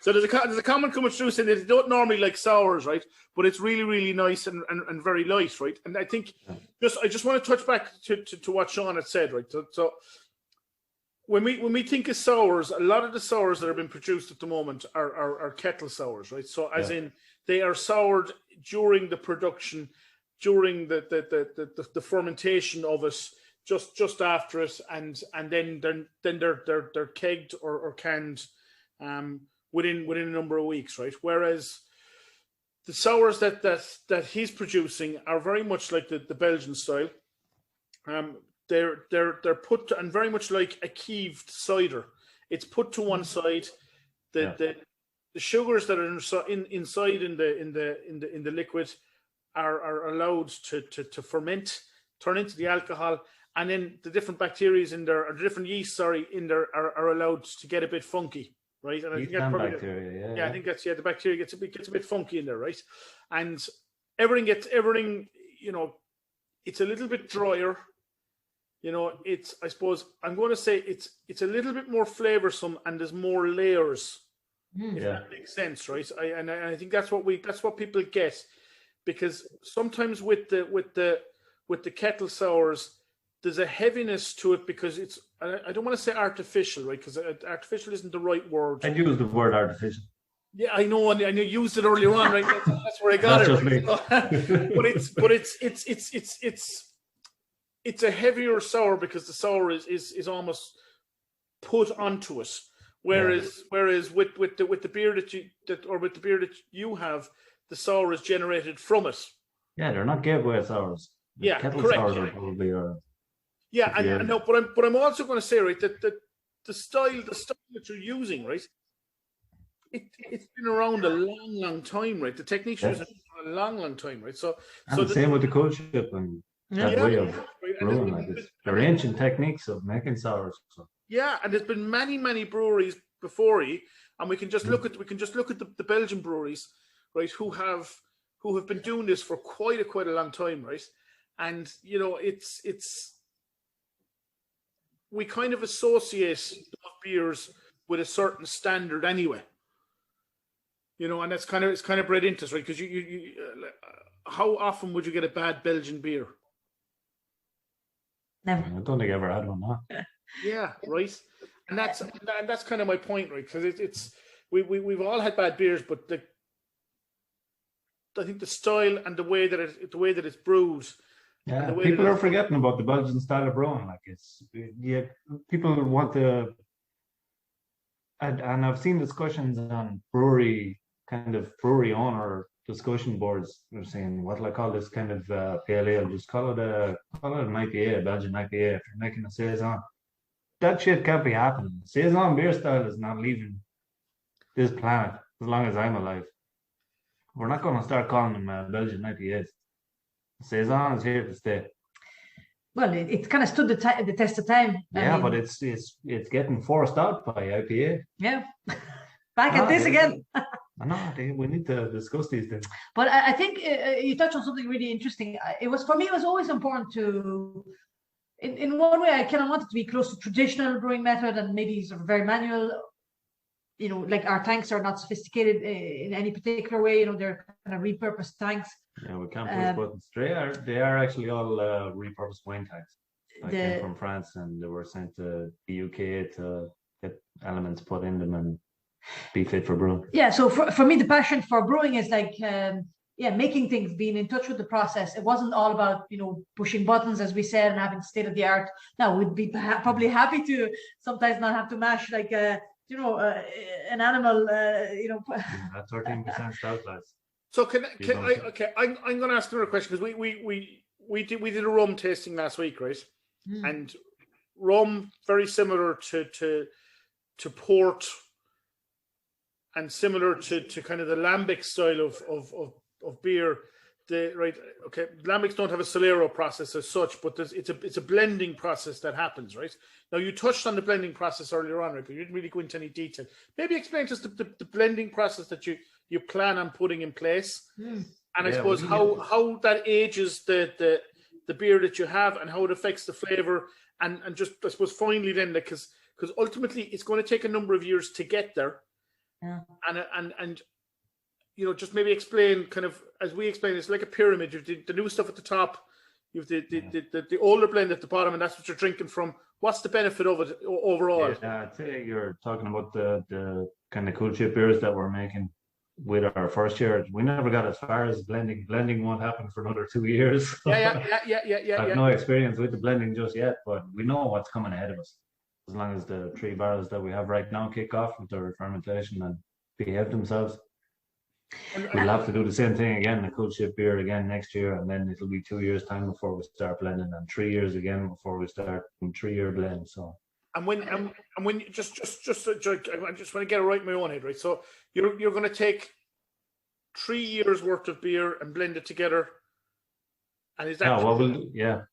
So there's a comment coming through saying they don't normally like sours, right? But it's really, really nice and very light, right? And I think I just want to touch back to what Sean had said, right? So when we think of sours, a lot of the sours that have been produced at the moment are kettle sours, right? So as in they are soured during the production, during the fermentation of it, just after it, and then they're kegged or canned within a number of weeks, right? Whereas the sours that he's producing are very much like the Belgian style. They're put to, and very much like a kieved cider. It's put to one side. The sugars that are inside in the liquid are allowed to ferment, turn into the alcohol, and then the different bacteria in there, or the different yeast, in there are allowed to get a bit funky, right? And I think that's probably I think that's the bacteria gets a bit funky in there, right? And everything it's a little bit drier. I suppose I'm going to say it's a little bit more flavoursome and there's more layers. If that makes sense, right? I think that's what people get, because sometimes with the kettle sours, there's a heaviness to it because I don't want to say artificial, right? Because artificial isn't the right word. I'd use the word artificial. Yeah, I know, and I used it earlier on, right? That's where I got That's it. just But it's a heavier sour because the sour is almost put onto it. Whereas with the beer with the beer that you have, the sour is generated from it. Yeah, they're not gateway sours. Kettle correct. sours are probably Yeah, I know, but I'm also going to say, right, that the style that you're using, right, it's been around a long time, right? The techniques used for a long time, right? So the same with the cold ship and that way of brewing, like this. They're ancient techniques of making sours. So. Yeah, and there's been many breweries before you, and we can just look at the Belgian breweries, right, who have been doing this for quite a long time, right? And it's we kind of associate those beers with a certain standard anyway. And it's kind of bred into us, right? Because you how often would you get a bad Belgian beer? Never. I don't think I ever had one. No. Yeah, right. And that's kind of my point, right? Because we've all had bad beers, but I think the style and the way that it's brewed. Yeah, people are forgetting about the Belgian style of brewing. Like people want to, and I've seen discussions on brewery owner discussion boards. They're saying, "What'll I call this kind of pale ale? Just call it an IPA, a Belgian IPA. If you're making a saison, that shit can't be happening. Saison beer style is not leaving this planet as long as I'm alive. We're not going to start calling them Belgian IPAs. Saison is here to stay." Well, it kind of stood the test of time. Yeah, but it's getting forced out by IPA. Yeah, back at this again. No, we need to discuss these things. But I think you touched on something really interesting. For me, it was always important to, in one way, I kind of wanted to be close to traditional brewing method and maybe sort of very manual. Like our tanks are not sophisticated in any particular way. They're kind of repurposed tanks. Yeah, we can't push buttons. They are actually all repurposed wine tanks. They came from France and they were sent to the UK to get elements put in them and be fit for brewing. Yeah, so for me, the passion for brewing is like, making things, being in touch with the process. It wasn't all about, pushing buttons, as we said, and having state of the art. Now, we'd be probably happy to sometimes not have to mash like an animal, That 13% stout glass. So I'm going to ask another question, because we did a rum tasting last week, right? And rum very similar to port, and similar to kind of the lambic style of beer. Lambics don't have a Solero process as such, but it's a blending process that happens, right? Now, you touched on the blending process earlier on, right? But you didn't really go into any detail. Maybe explain to us the blending process that you plan on putting in place, and I suppose how that ages the beer that you have and how it affects the flavor, and just, I suppose, finally then, because ultimately it's going to take a number of years to get there. Yeah. And just maybe explain, kind of as we explain, it's like a pyramid. You've the new stuff at the top, you've the older blend at the bottom, and that's what you're drinking from. What's the benefit of it overall? Yeah, I'd say you're talking about the kind of cool chip beers that we're making with our first year. We never got as far as blending. Blending won't happen for another 2 years. Yeah. I have no experience with the blending just yet, but we know what's coming ahead of us. As long as the 3 barrels that we have right now kick off with their fermentation and behave themselves, we'll have to do the same thing again, the cool chip beer again next year, and then it'll be 2 years time before we start blending, and 3 years again before we start a 3-year blend. So. And when just I just want to get it right in my own head, right? So you're going to take 3 years worth of beer and blend it together, and is that?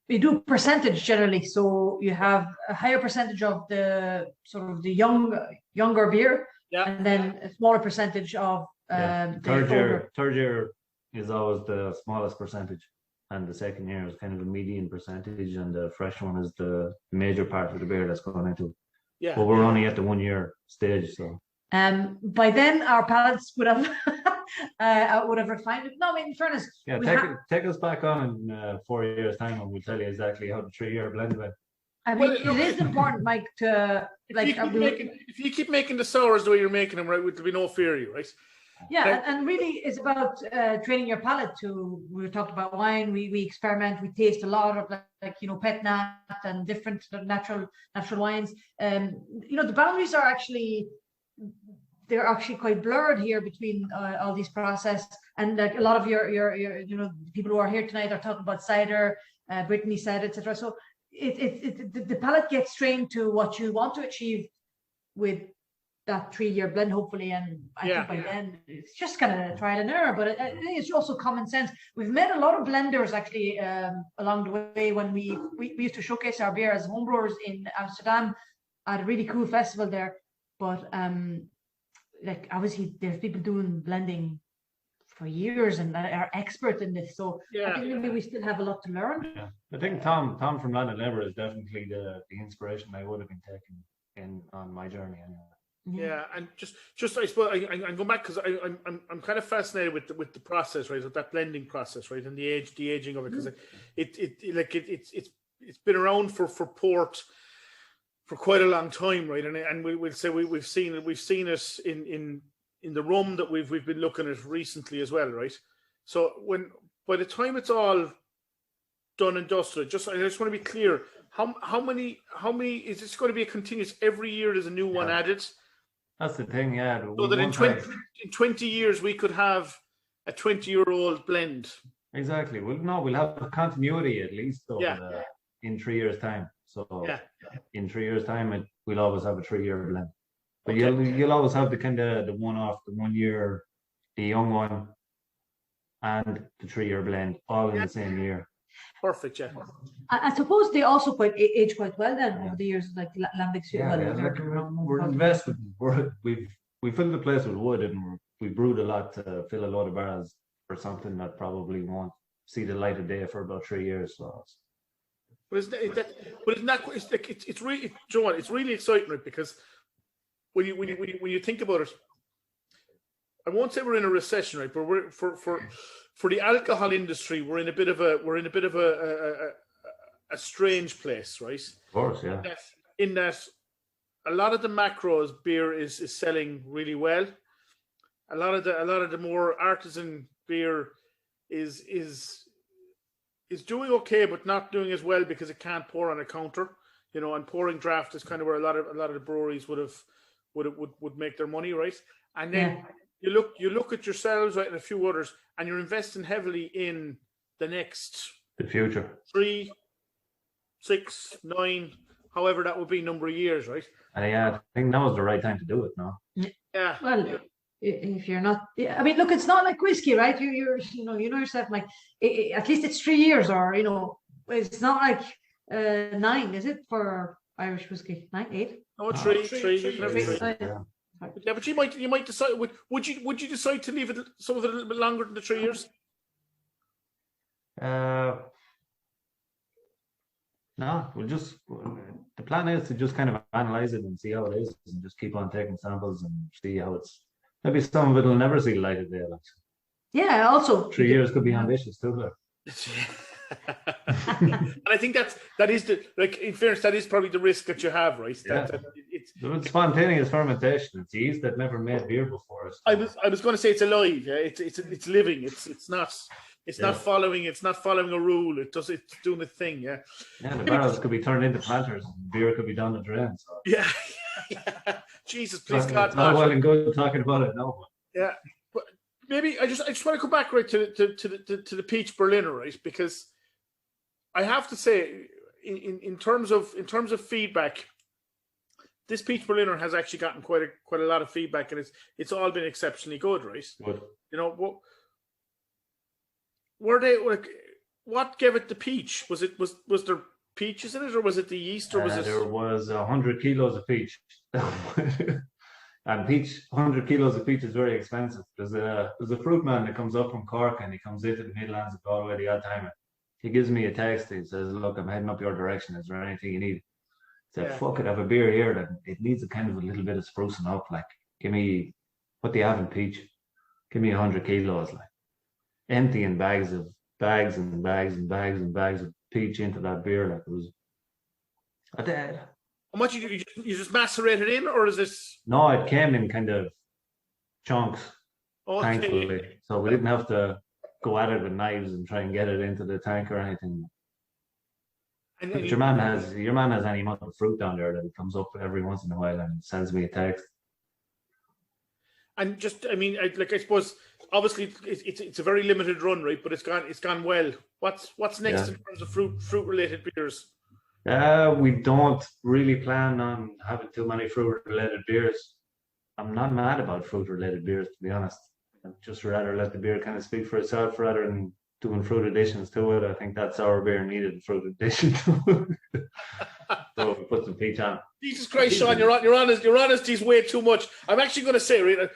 We do percentage generally, so you have a higher percentage of the sort of the younger beer, and then a smaller percentage of third year is always the smallest percentage. and the second year is kind of a median percentage, and the fresh one is the major part of the beer that's going into. Yeah. But we're only at the 1 year stage, so. By then our palates would have would have refined it. No, I mean, in fairness, Yeah, take us back on in 4 years' time, and we'll tell you exactly how the 3 year blend went. I mean, it is important, Mike, to like. If you keep making the sours the way you're making them, right, there'll be no fear of you, right? Yeah, and really, it's about training your palate to. We talked about wine. We experiment. We taste a lot of like pet nat and different natural wines. The boundaries are actually. They're actually quite blurred here between all these processes, and like a lot of your people who are here tonight are talking about cider, Brittany said, etc. So the palate gets trained to what you want to achieve with that 3 year blend, hopefully, and I think by then it's just kind of trial and error. But I think it's also common sense. We've met a lot of blenders actually along the way when we used to showcase our beer as homebrewers in Amsterdam at a really cool festival there. But like obviously there's people doing blending for years and are expert in this. So I think maybe we still have a lot to learn. Yeah, I think Tom from London Ever is definitely the inspiration I would have been taking in on my journey anyway. Yeah, and just I suppose I'm going back because I'm kind of fascinated with the process, right? With that blending process, right, and the aging of it, because it's been around for port for quite a long time, right? And we'll say we've seen it in the rum that we've been looking at recently as well, right? So by the time it's all done and dusted, I just want to be clear, how many is this going to be a continuous? Every year there's a new one added. That's the thing, yeah. So that in 20 years we could have a 20-year-old blend. Exactly. We'll have a continuity at least in 3 years' time. So in 3 years' time, we'll always have a 3 year blend. But you'll always have the kind of the one-off, the 1 year, the young one, and the 3 year blend all in the same year. Perfect, yeah. I suppose they also age quite well then over the years, like lambics. We're invested. We filled the place with wood, and we brewed a lot to fill a lot of barrels for something that probably won't see the light of day for about 3 years. So. It's really, Joe, it's really exciting, right? Because when you think about it, I won't say we're in a recession, right? But we're for the alcohol industry, we're in a bit of a strange place, right? Of course, yeah. In that a lot of the macros beer is selling really well. A lot of the more artisan beer is doing okay, but not doing as well because it can't pour on a counter, and pouring draft is kind of where a lot of the breweries would make their money, right? And then you look at yourselves, right, and a few others, and you're investing heavily in the future 3, 6, 9, however that would be number of years, right? And I think now is the right time to do it now. Yeah. Well, if you're not, I mean, look, it's not like whiskey, right? You know yourself, like at least it's 3 years, or it's not like 9, is it, for Irish whiskey? 9, 8? No, 3. Yeah, but you might decide. Would you decide to leave it some of it a little bit longer than the 3 years? No, the plan is to just kind of analyze it and see how it is, and just keep on taking samples and see how it's. Maybe some of it will never see the light of day. Yeah, also 3 years could be ambitious too. And I think that is in fairness, that is probably the risk that you have, right? It's spontaneous fermentation. It's yeast that never made beer before. So. I was going to say it's alive. Yeah, it's living. It's not following. It's not following a rule. It's doing a thing. Yeah. Yeah, the barrels could be turned into planters, and beer could be down the drain. So. Yeah. Jesus, please God. It's not well and good talking about it now. Yeah, but maybe I just want to come back right to the peach Berliner, right? Because I have to say, in terms of feedback, this peach Berliner has actually gotten quite a lot of feedback, and it's all been exceptionally good, right? Good. Were they what gave it the peach? Was there peaches in it, or was it the yeast, or was it? There was 100 kilos of peach. And 100 kilos of peach is very expensive. There's a fruit man that comes up from Cork, and he comes into the Midlands of Galway the odd time. he gives me a text. He says, "Look, I'm heading up your direction. Is there anything you need?" I said, Yeah. "Fuck it, I have a beer here that it needs a kind of a little bit of sprucing up. Like, give me what do you have in peach? Give me 100 kilos, like emptying bags and bags and bags of peach into that beer. Like it was. I did. And what you just macerate it in, or is this? No, it came in kind of chunks, Okay. thankfully. So we didn't have to go at it with knives and try and get it into the tank or anything. And But your man has any amount of fruit down there that he comes up every once in a while and sends me a text. And just, I mean, I suppose, obviously, it's a very limited run, right? But it's gone well. What's next in terms of fruit related beers? We don't really plan on having too many fruit related beers. I'm not mad about fruit related beers, to be honest. I'd just rather let the beer kind of speak for itself rather than doing fruit additions to it. I think that sour beer needed a fruit addition to it. So we put some peach on. Jesus Christ, Sean, you're honest. Your honesty's way too much. I'm actually going to say, right,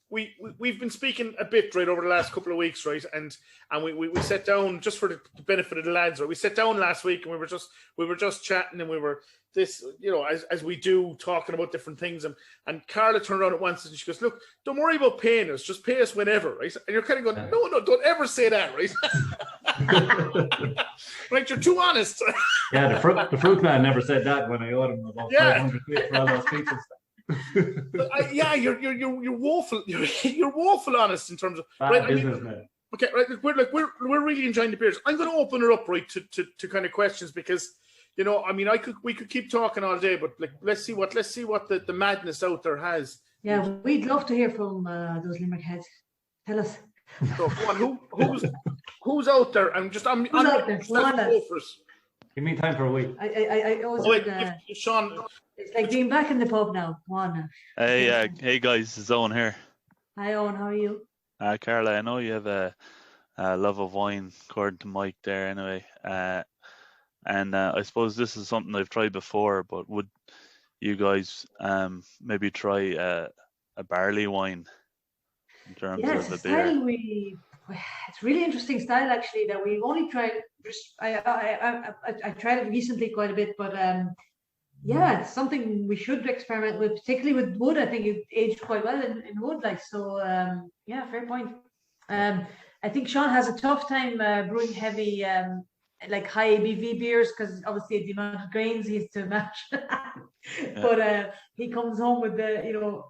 we've been speaking a bit, right, over the last couple of weeks, right, and we sat down just for the benefit of the lads, right. We sat down last week and we were just chatting, and we were this, you know, as we do, talking about different things, and Carla turned around at once and she goes, "Look, don't worry about paying us, just pay us whenever," right? And you're kind of going, no, don't ever say that, right? Right, you're too honest. Yeah, the fruit man never said that when I owed him about 500 quid for all those pizzas. Yeah, you're woeful. You're woeful honest in terms of Bad business, man. Okay, right. We're really enjoying the beers. I'm going to open it up, right, to kind of questions, because, you know, I mean, we could keep talking all day, but like, let's see what the madness out there has. Yeah, we'd love to hear from those Limerick heads. Tell us. So, go on, who's out there? Who's out there? Give me time for a week. I always Sean. It's like being back in the pub now. Go on now. Hey guys, it's Owen here. Hi Owen, how are you? Carla, I know you have a love of wine, according to Mike there anyway. And I suppose this is something I've tried before, but would you guys maybe try a barley wine in terms of the beer? It's really interesting style actually that we've only tried. I tried it recently quite a bit, but yeah, it's something we should experiment with, particularly with wood. I think it aged quite well in wood, like so. Yeah, fair point. I think Sean has a tough time brewing heavy, like high ABV beers, because obviously the amount of grains he has to match. But he comes home with the, you know,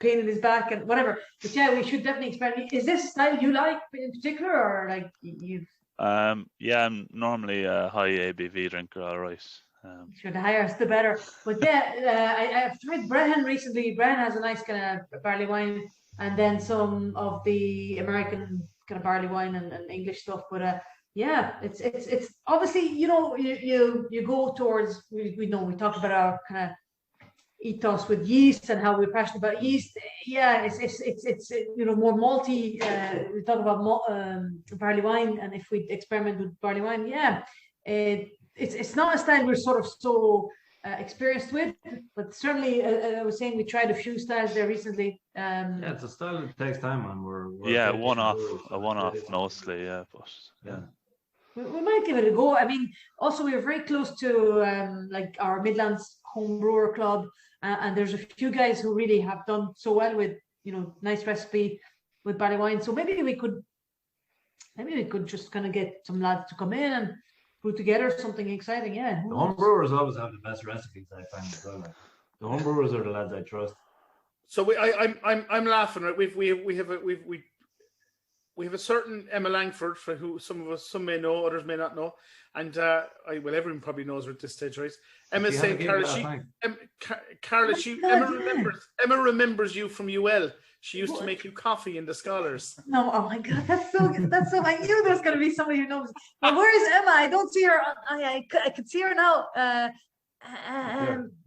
pain in his back and whatever. But yeah, we should definitely experiment. Is this a style you like in particular, or like you've? Yeah, I'm normally a high ABV drinker, all right. Sure, the higher the better. But yeah, I've tried Brehan recently. Brehan has a nice kind of barley wine, and then some of the American kind of barley wine and English stuff. But yeah, it's obviously, you know, you go towards, we know we talk about our kind of ethos with yeast and how we're passionate about yeast. Yeah, it's you know, more malty. We talk about barley wine, and if we experiment with barley wine, yeah, it's not a style we're sort of so experienced with, but certainly I was saying we tried a few styles there recently. Yeah, it's a style that takes time, and we're a one-off mostly, yeah, but yeah. We might give it a go. I mean, also we are very close to like our Midlands Home Brewer Club, and there's a few guys who really have done so well with, you know, nice recipe with barley wine. So maybe we could just kind of get some lads to come in and put together something exciting. Yeah, the home brewers always have the best recipes, I find as well. Like. The home brewers are the lads I trust. So I'm laughing, right? We have a certain Emma Langford, for who some may know, others may not know, and everyone probably knows her at this stage, right? Emma's saying, Carla, Emma remembers you from UL. She used to make you coffee in the Scholars. No, oh my God, that's so. I knew there's going to be somebody who knows. But where is Emma? I don't see her. I can see her now.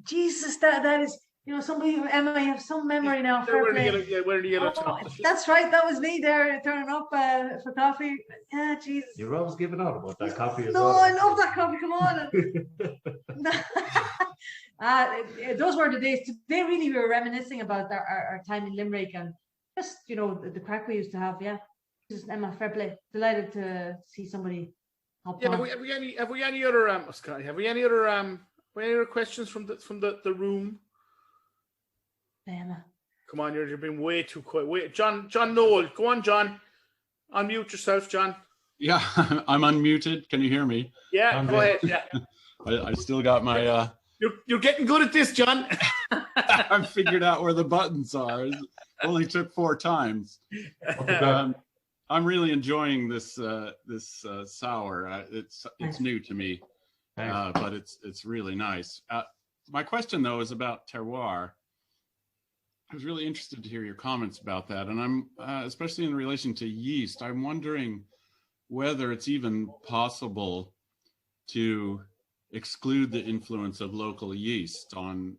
Jesus, that is. You know, somebody, Emma, you have some memory now. Wearing the yellow top. That's right. That was me there turning up for coffee. Yeah, Jesus. You're always giving out about that coffee as well. No, I love that coffee. Come on. Those were the days. Today, really, we were reminiscing about our time in Limerick and just, you know, the crack we used to have. Yeah. Just Emma, fair play. Delighted to see somebody hop Yeah, on. have we any other Scotty, have we any other questions from the room? Come on, you've been way too quiet. Wait, John Noel, go on, John. Unmute yourself, John. Yeah, I'm unmuted. Can you hear me? Yeah, go ahead. Yeah, I still got my. You're getting good at this, John. I figured out where the buttons are. It only took 4 times. I'm really enjoying this sour. It's new to me, but it's really nice. My question though is about terroir. I was really interested to hear your comments about that, and I'm especially in relation to yeast. I'm wondering whether it's even possible to exclude the influence of local yeast on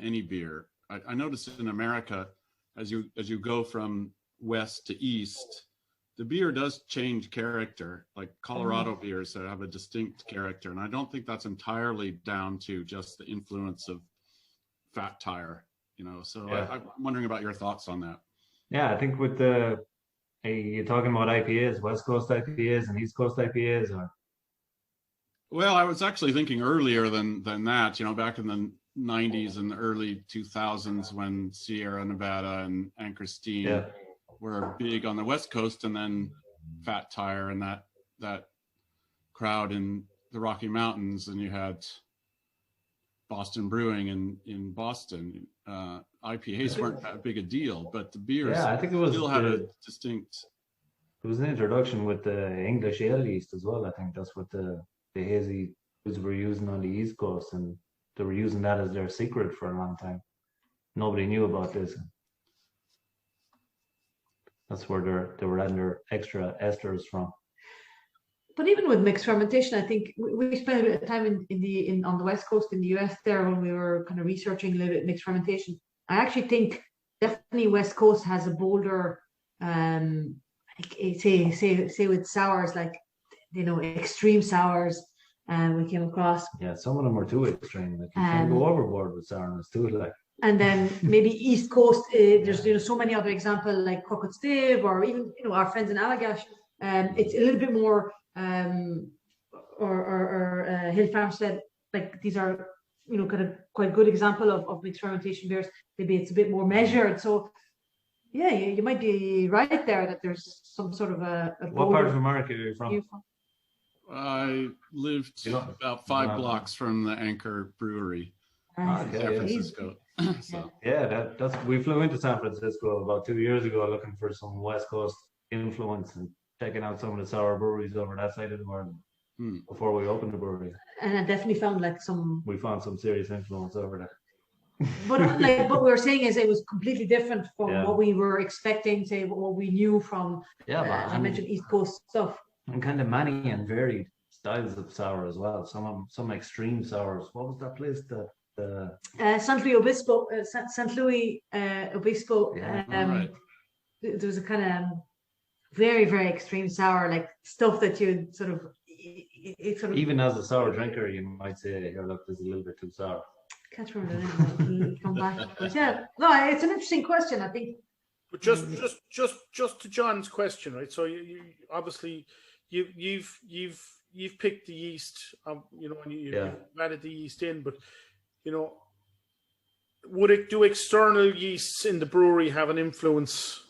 any beer. I noticed in America, as you go from west to east, the beer does change character. Like Colorado beers that have a distinct character, and I don't think that's entirely down to just the influence of fat tire. So yeah. I'm wondering about your thoughts on that. Yeah, I think with you're talking about IPAs, West Coast IPAs and East Coast IPAs, or? Well, I was actually thinking earlier than that, back in the 90s and the early 2000s when Sierra Nevada and Anchor Steam were big on the West Coast, and then Fat Tire and that crowd in the Rocky Mountains, and you had Boston Brewing in Boston. IPAs weren't that big a deal, but the beers I think it was still had a distinct. It was an introduction with the English ale yeast as well. I think that's what the hazy foods were using on the East Coast, and they were using that as their secret for a long time. Nobody knew about this. That's where they were adding their extra esters from. But even with mixed fermentation, I think we spent a bit of time on the West Coast in the US there when we were kind of researching a little bit mixed fermentation. I actually think definitely West Coast has a bolder, say with sours, like extreme sours. We came across. Yeah, some of them were too extreme. Like you can go overboard with sourness too, like. And then maybe East Coast, there's so many other examples like Crooked Stave, or even our friends in Allagash. It's a little bit more. Or Hill Farmstead, like these are kind of quite good example of mixed fermentation beers. Maybe it's a bit more measured. So yeah, you might be right there that there's some sort of a what part of America are you from? I lived about 5 blocks from the Anchor Brewery in San Francisco. So. Yeah, we flew into San Francisco about 2 years ago looking for some West Coast influence and checking out some of the sour breweries over that side of the world before we opened the brewery. And I definitely found we found some serious influence over there. But what we were saying is it was completely different from what we were expecting, say what we knew from as I mentioned, East Coast stuff. And kind of many and varied styles of sour as well. Some extreme sours. What was that place? St. Louis Obispo. St. Louis Obispo. Right. There was a kind of very, very extreme sour, like stuff that you'd sort of even as a sour drinker, you might say, "Here, look, this is a little bit too sour." Can't remember the name. Come back, but it's an interesting question. I think. But just to John's question, right? So you obviously you've picked the yeast, and you've added the yeast in, but do external yeasts in the brewery have an influence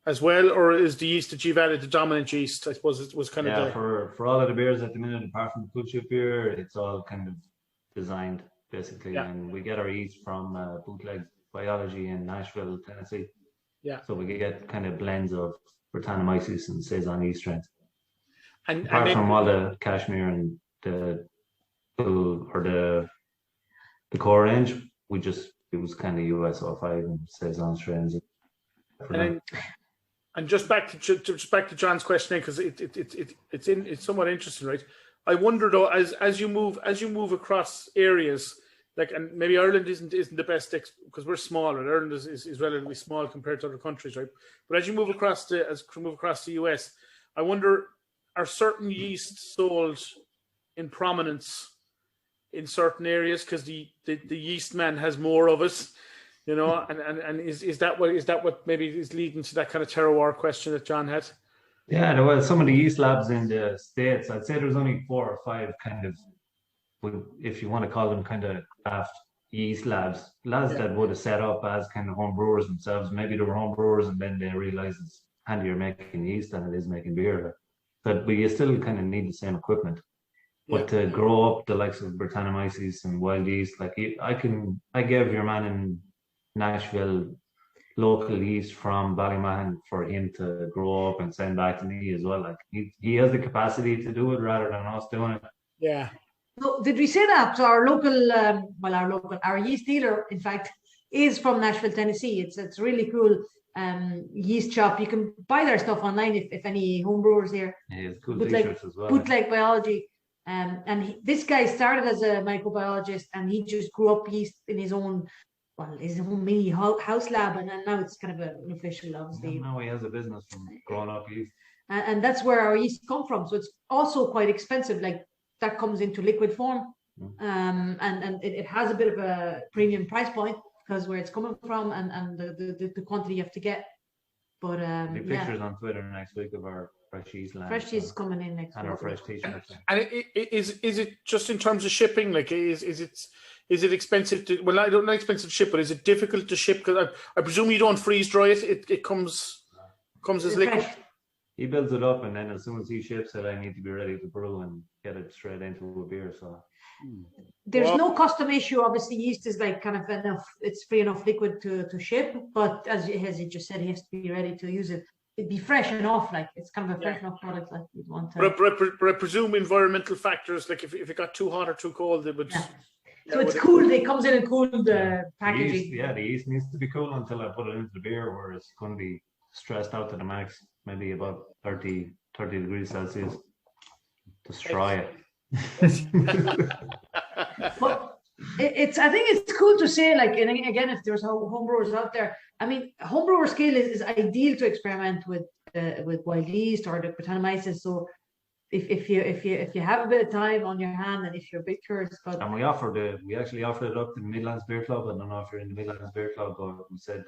as well, or is the yeast that you've added the dominant yeast? I suppose it was kind of for all of the beers at the minute, apart from the Cool Chip beer, it's all kind of designed basically, and we get our yeast from Bootleg Biology in Nashville, Tennessee. Yeah. So we get kind of blends of Brettanomyces and Saison yeast strains. And apart from all the Cashmere and the core range, it was kind of US05 and Saison strains. And just back to John's question, because it's somewhat interesting, right? I wonder though, as you move across areas, like, and maybe Ireland isn't the best because we're smaller. Ireland is relatively small compared to other countries, right? But as you move across the US, I wonder, are certain yeasts sold in prominence in certain areas because the yeast man has more of us? And is that what maybe is leading to that kind of terroir question that John had? Yeah, there was some of the yeast labs in the States. I'd say there's only 4 or 5 kind of, if you want to call them kind of craft yeast labs, lads Yeah. that would have set up as kind of home brewers themselves. Maybe they were home brewers and then they realized it's handier making yeast than it is making beer. But you still kind of need the same equipment. Yeah. But to grow up the likes of Brettanomyces and wild yeast, like I gave your man in Nashville local yeast from Ballymahan for him to grow up and send back to me as well. Like he has the capacity to do it rather than us doing it. Yeah. So did we say that? So our local, our yeast dealer, in fact, is from Nashville, Tennessee. It's really cool. Yeast shop. You can buy their stuff online if any home brewers here. He has cool Bootleg- t-shirts as well. Bootleg biology. This guy started as a microbiologist, and he just grew up yeast in his own mini house lab, and now it's kind of an official, obviously. Now he has a business from growing up yeast. And that's where our yeast come from. So it's also quite expensive. Like that comes into liquid form, and it has a bit of a premium price point because where it's coming from and the quantity you have to get. But Pictures on Twitter next week of our fresh cheese lamb. Fresh cheese is coming in next week. And our fresh t-shirts. And is it just in terms of shipping? Like, is it expensive to? Well, I don't know expensive to ship, but is it difficult to ship? Because I presume you don't freeze dry it. It comes as liquid. Fresh. He builds it up, and then as soon as he ships it, I need to be ready to brew and get it straight into a beer. So there's no custom issue. Obviously, yeast is like kind of enough. It's free enough liquid to ship. But as you just said, he has to be ready to use it. It'd be fresh enough. Like it's kind of a fresh enough product. Like you'd want to. But I presume environmental factors, like if it got too hot or too cold, it would. Yeah. So it's cooled. It comes in and cooled the packaging. The yeast needs to be cool until I put it into the beer, where it's going to be stressed out to the max, maybe about 30 degrees Celsius. Destroy it. But I think it's cool to say, like, and again, if there's homebrewers out there, I mean, homebrewer scale is ideal to experiment with wild yeast or the Brettanomyces. So if you have a bit of time on your hand and if you're a bit curious about, and we actually offered it up to the Midlands Beer Club. I don't know if you're in the Midlands Beer Club, but we said,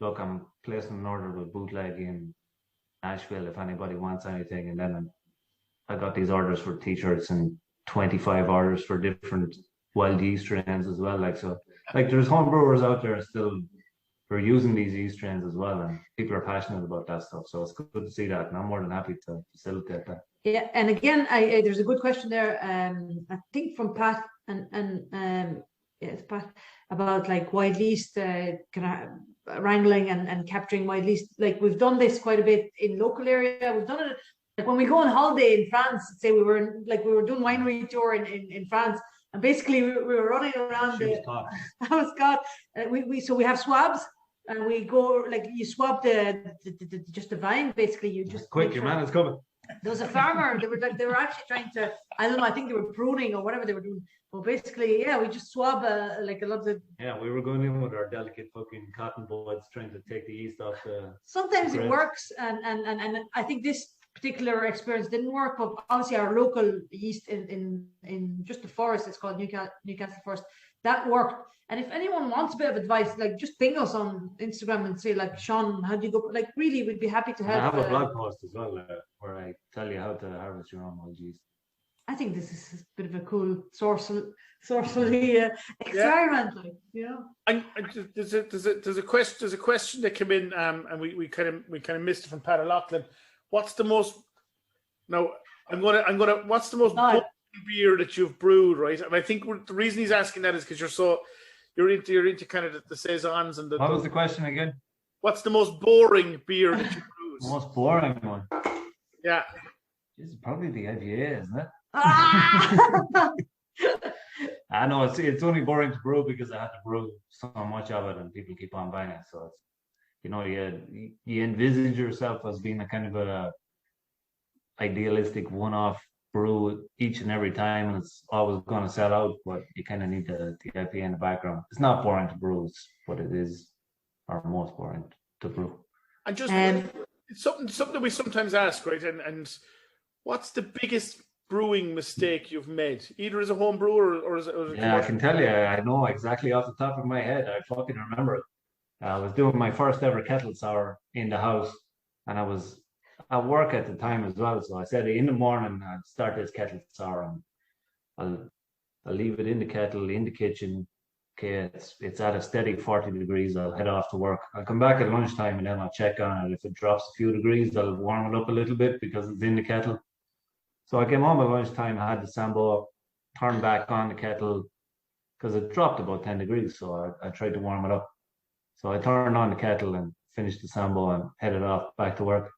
look, I'm placing an order with Bootleg in Nashville if anybody wants anything. And then I got these orders for t-shirts and 25 orders for different wild yeast strains as well. Like there's home brewers out there still who are using these yeast strains as well, and people are passionate about that stuff. So it's good to see that, and I'm more than happy to facilitate that. Yeah, and again, there's a good question there. I think from Pat and it's Pat about like wild yeast kind of wrangling and capturing wild yeast. Like we've done this quite a bit in local area. We've done it like when we go on holiday in France. Say we were doing winery tour in France, and basically we were running around. That was God. We have swabs. And we go like you swab just the vine. Basically, you just quick. Your man is coming. There was a farmer. They were actually trying to. I don't know. I think they were pruning or whatever they were doing. But basically, yeah, we just swab like a lot of. Yeah, we were going in with our delicate fucking cotton buds, trying to take the yeast off the. Sometimes it works, and I think this particular experience didn't work. But obviously, our local yeast in just the forest, it's called Newcastle Forest, that worked. And if anyone wants a bit of advice, like just ping us on Instagram and say, like, Sean, how do you go? Like, really, we'd be happy to help. I have a blog post as well where I tell you how to harvest your own wild yeast. I think this is a bit of a cool sorcery experiment, like, you know. And there's a question that came in, and we kind of missed it from Pat O'Loughlin. What's the most? No, I'm gonna. What's the most boring beer that you've brewed, right? And I think the reason he's asking that is because you're into kind of the saisons and the. What was the question again? What's the most boring beer that you brewed? The most boring one. Yeah. This is probably the IPA, isn't it? Ah! I know it's only boring to brew because I have to brew so much of it and people keep on buying it. So it's, you envisage yourself as being a kind of a idealistic one-off brew each and every time, and it's always going to sell out, but you kind of need the IPA in the background. It's not boring to brew, but it is our most boring to brew. And just it's something we sometimes ask, right? And what's the biggest brewing mistake you've made, either as a home brewer or as a yeah, I can tell you, I know exactly off the top of my head. I fucking remember it. I was doing my first ever kettle sour in the house, and I was at work at the time as well. So I said in the morning I'd start this kettle sour and I'll leave it in the kettle in the kitchen. Okay, it's at a steady 40 degrees. I'll head off to work. I'll come back at lunchtime and then I'll check on it. If it drops a few degrees, I'll warm it up a little bit because it's in the kettle. So I came home at lunchtime, I had the Sambo, turned back on the kettle because it dropped about 10 degrees. So I tried to warm it up. So I turned on the kettle and finished the Sambo and headed off back to work.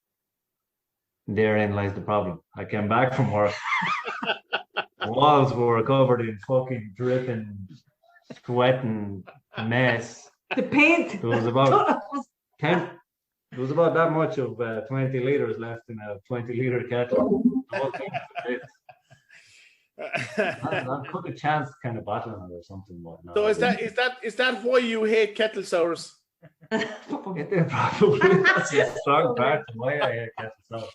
Therein lies the problem. I came back from work. The walls were covered in fucking dripping, sweating mess. The paint. There was about 10. There was about that much of 20 liters left in a 20-liter kettle. I took a chance kind of bottling it or something. But no, So is that why you hate kettle sours? Probably that's a strong part of why I hate kettle sours.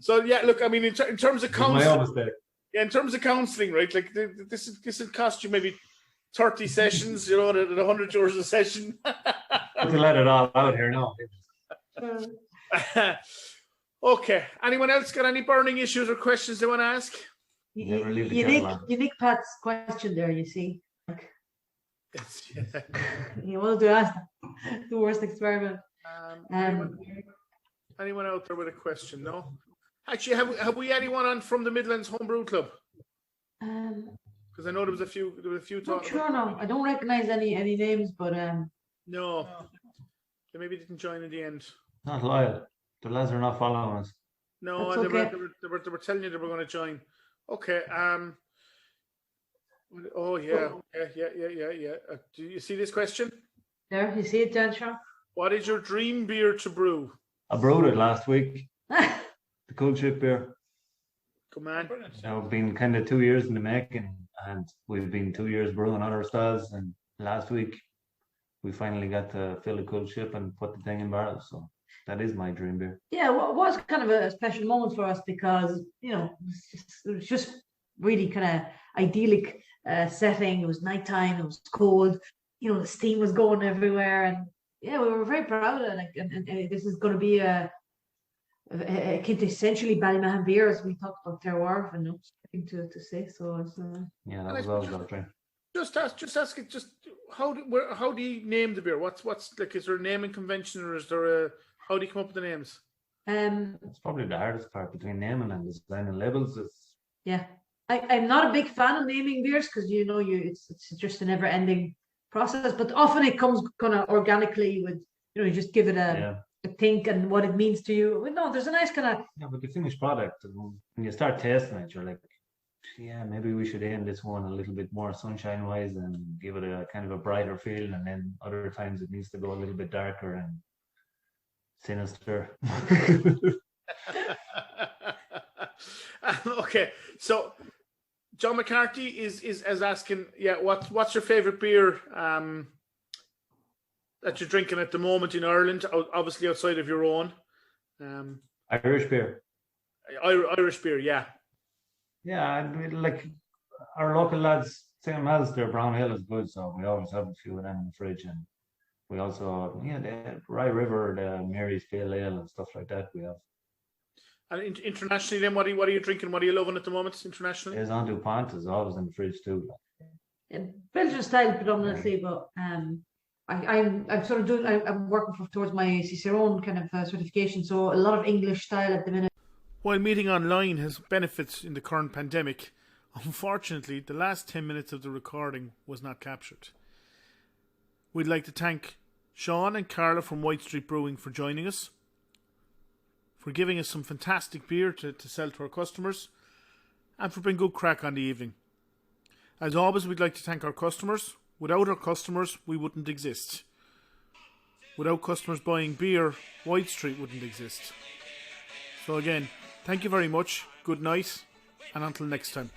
So yeah, look, I mean, in terms of It was my own counselling, mistake. yeah, in terms of counselling, right? Like this would cost you maybe 30 sessions, you know, at €100 a session. To let it all out here now. Okay. Anyone else got any burning issues or questions they want to ask? Never leave the kettle on. Unique Pat's question there, you see. Yeah. You want to ask the worst experiment. Anyone out there with a question? No. Actually, have we anyone on from the Midlands Homebrew Club? Because I know there was a few Not talking. sure, no. I don't recognize any names, but No, they maybe didn't join in the end. Not loyal. The lads are not following us. No, That's they okay. were telling you they were going to join. Okay. Oh yeah. Do you see this question? there, you see it, Jan Shaw? What is your dream beer to brew? I brewed it last week. The Cool Chip beer. Come on. Now, it's been kind of 2 years in the making, and we've been 2 years brewing other styles. And last week, we finally got to fill the Cool Chip and put the thing in barrels. So that is my dream beer. Yeah, well, it was kind of a special moment for us because, you know, it was just really kind of idyllic setting. It was nighttime, it was cold, you know, the steam was going everywhere. And yeah, we were very proud of it. And this is going to be a quintessentially Ballymahan beer, as we talked about terroir, and nothing to say. So it's Yeah, that was always our dream. Just ask it. Just how do you name the beer? What's like? Is there a naming convention, or is there a how do you come up with the names? It's probably the hardest part between naming and designing labels. yeah. I'm not a big fan of naming beers because it's just a never-ending process. But often it comes kind of organically with you just give it a think and what it means to you. Well, no, there's a nice kind of but the finished product, when you start tasting it, you're like, yeah, maybe we should aim this one a little bit more sunshine wise and give it a kind of a brighter feel, and then other times it needs to go a little bit darker and sinister. Okay, so John McCarthy is asking, what's your favorite beer that you're drinking at the moment in Ireland, obviously outside of your own? Irish beer. Irish beer, yeah. Yeah, I mean, like our local lads, same as their Brown Hill is good, so we always have a few of them in the fridge, and we also the Rye River, the Mary's Pale Ale and stuff like that we have. And internationally, then what are you drinking? What are you loving at the moment internationally? There's on DuPont is always in the fridge too. Belgian style predominantly, but I'm sort of doing. I'm working towards my Cicerone kind of certification, so a lot of English style at the minute. While meeting online has benefits in the current pandemic, unfortunately, the last 10 minutes of the recording was not captured. We'd like to thank Sean and Carla from Widestreet Brewing for joining us, for giving us some fantastic beer to sell to our customers, and for bringing good crack on the evening. As always, we'd like to thank our customers. Without our customers, we wouldn't exist. Without customers buying beer, Widestreet wouldn't exist. So again, thank you very much, good night, and until next time.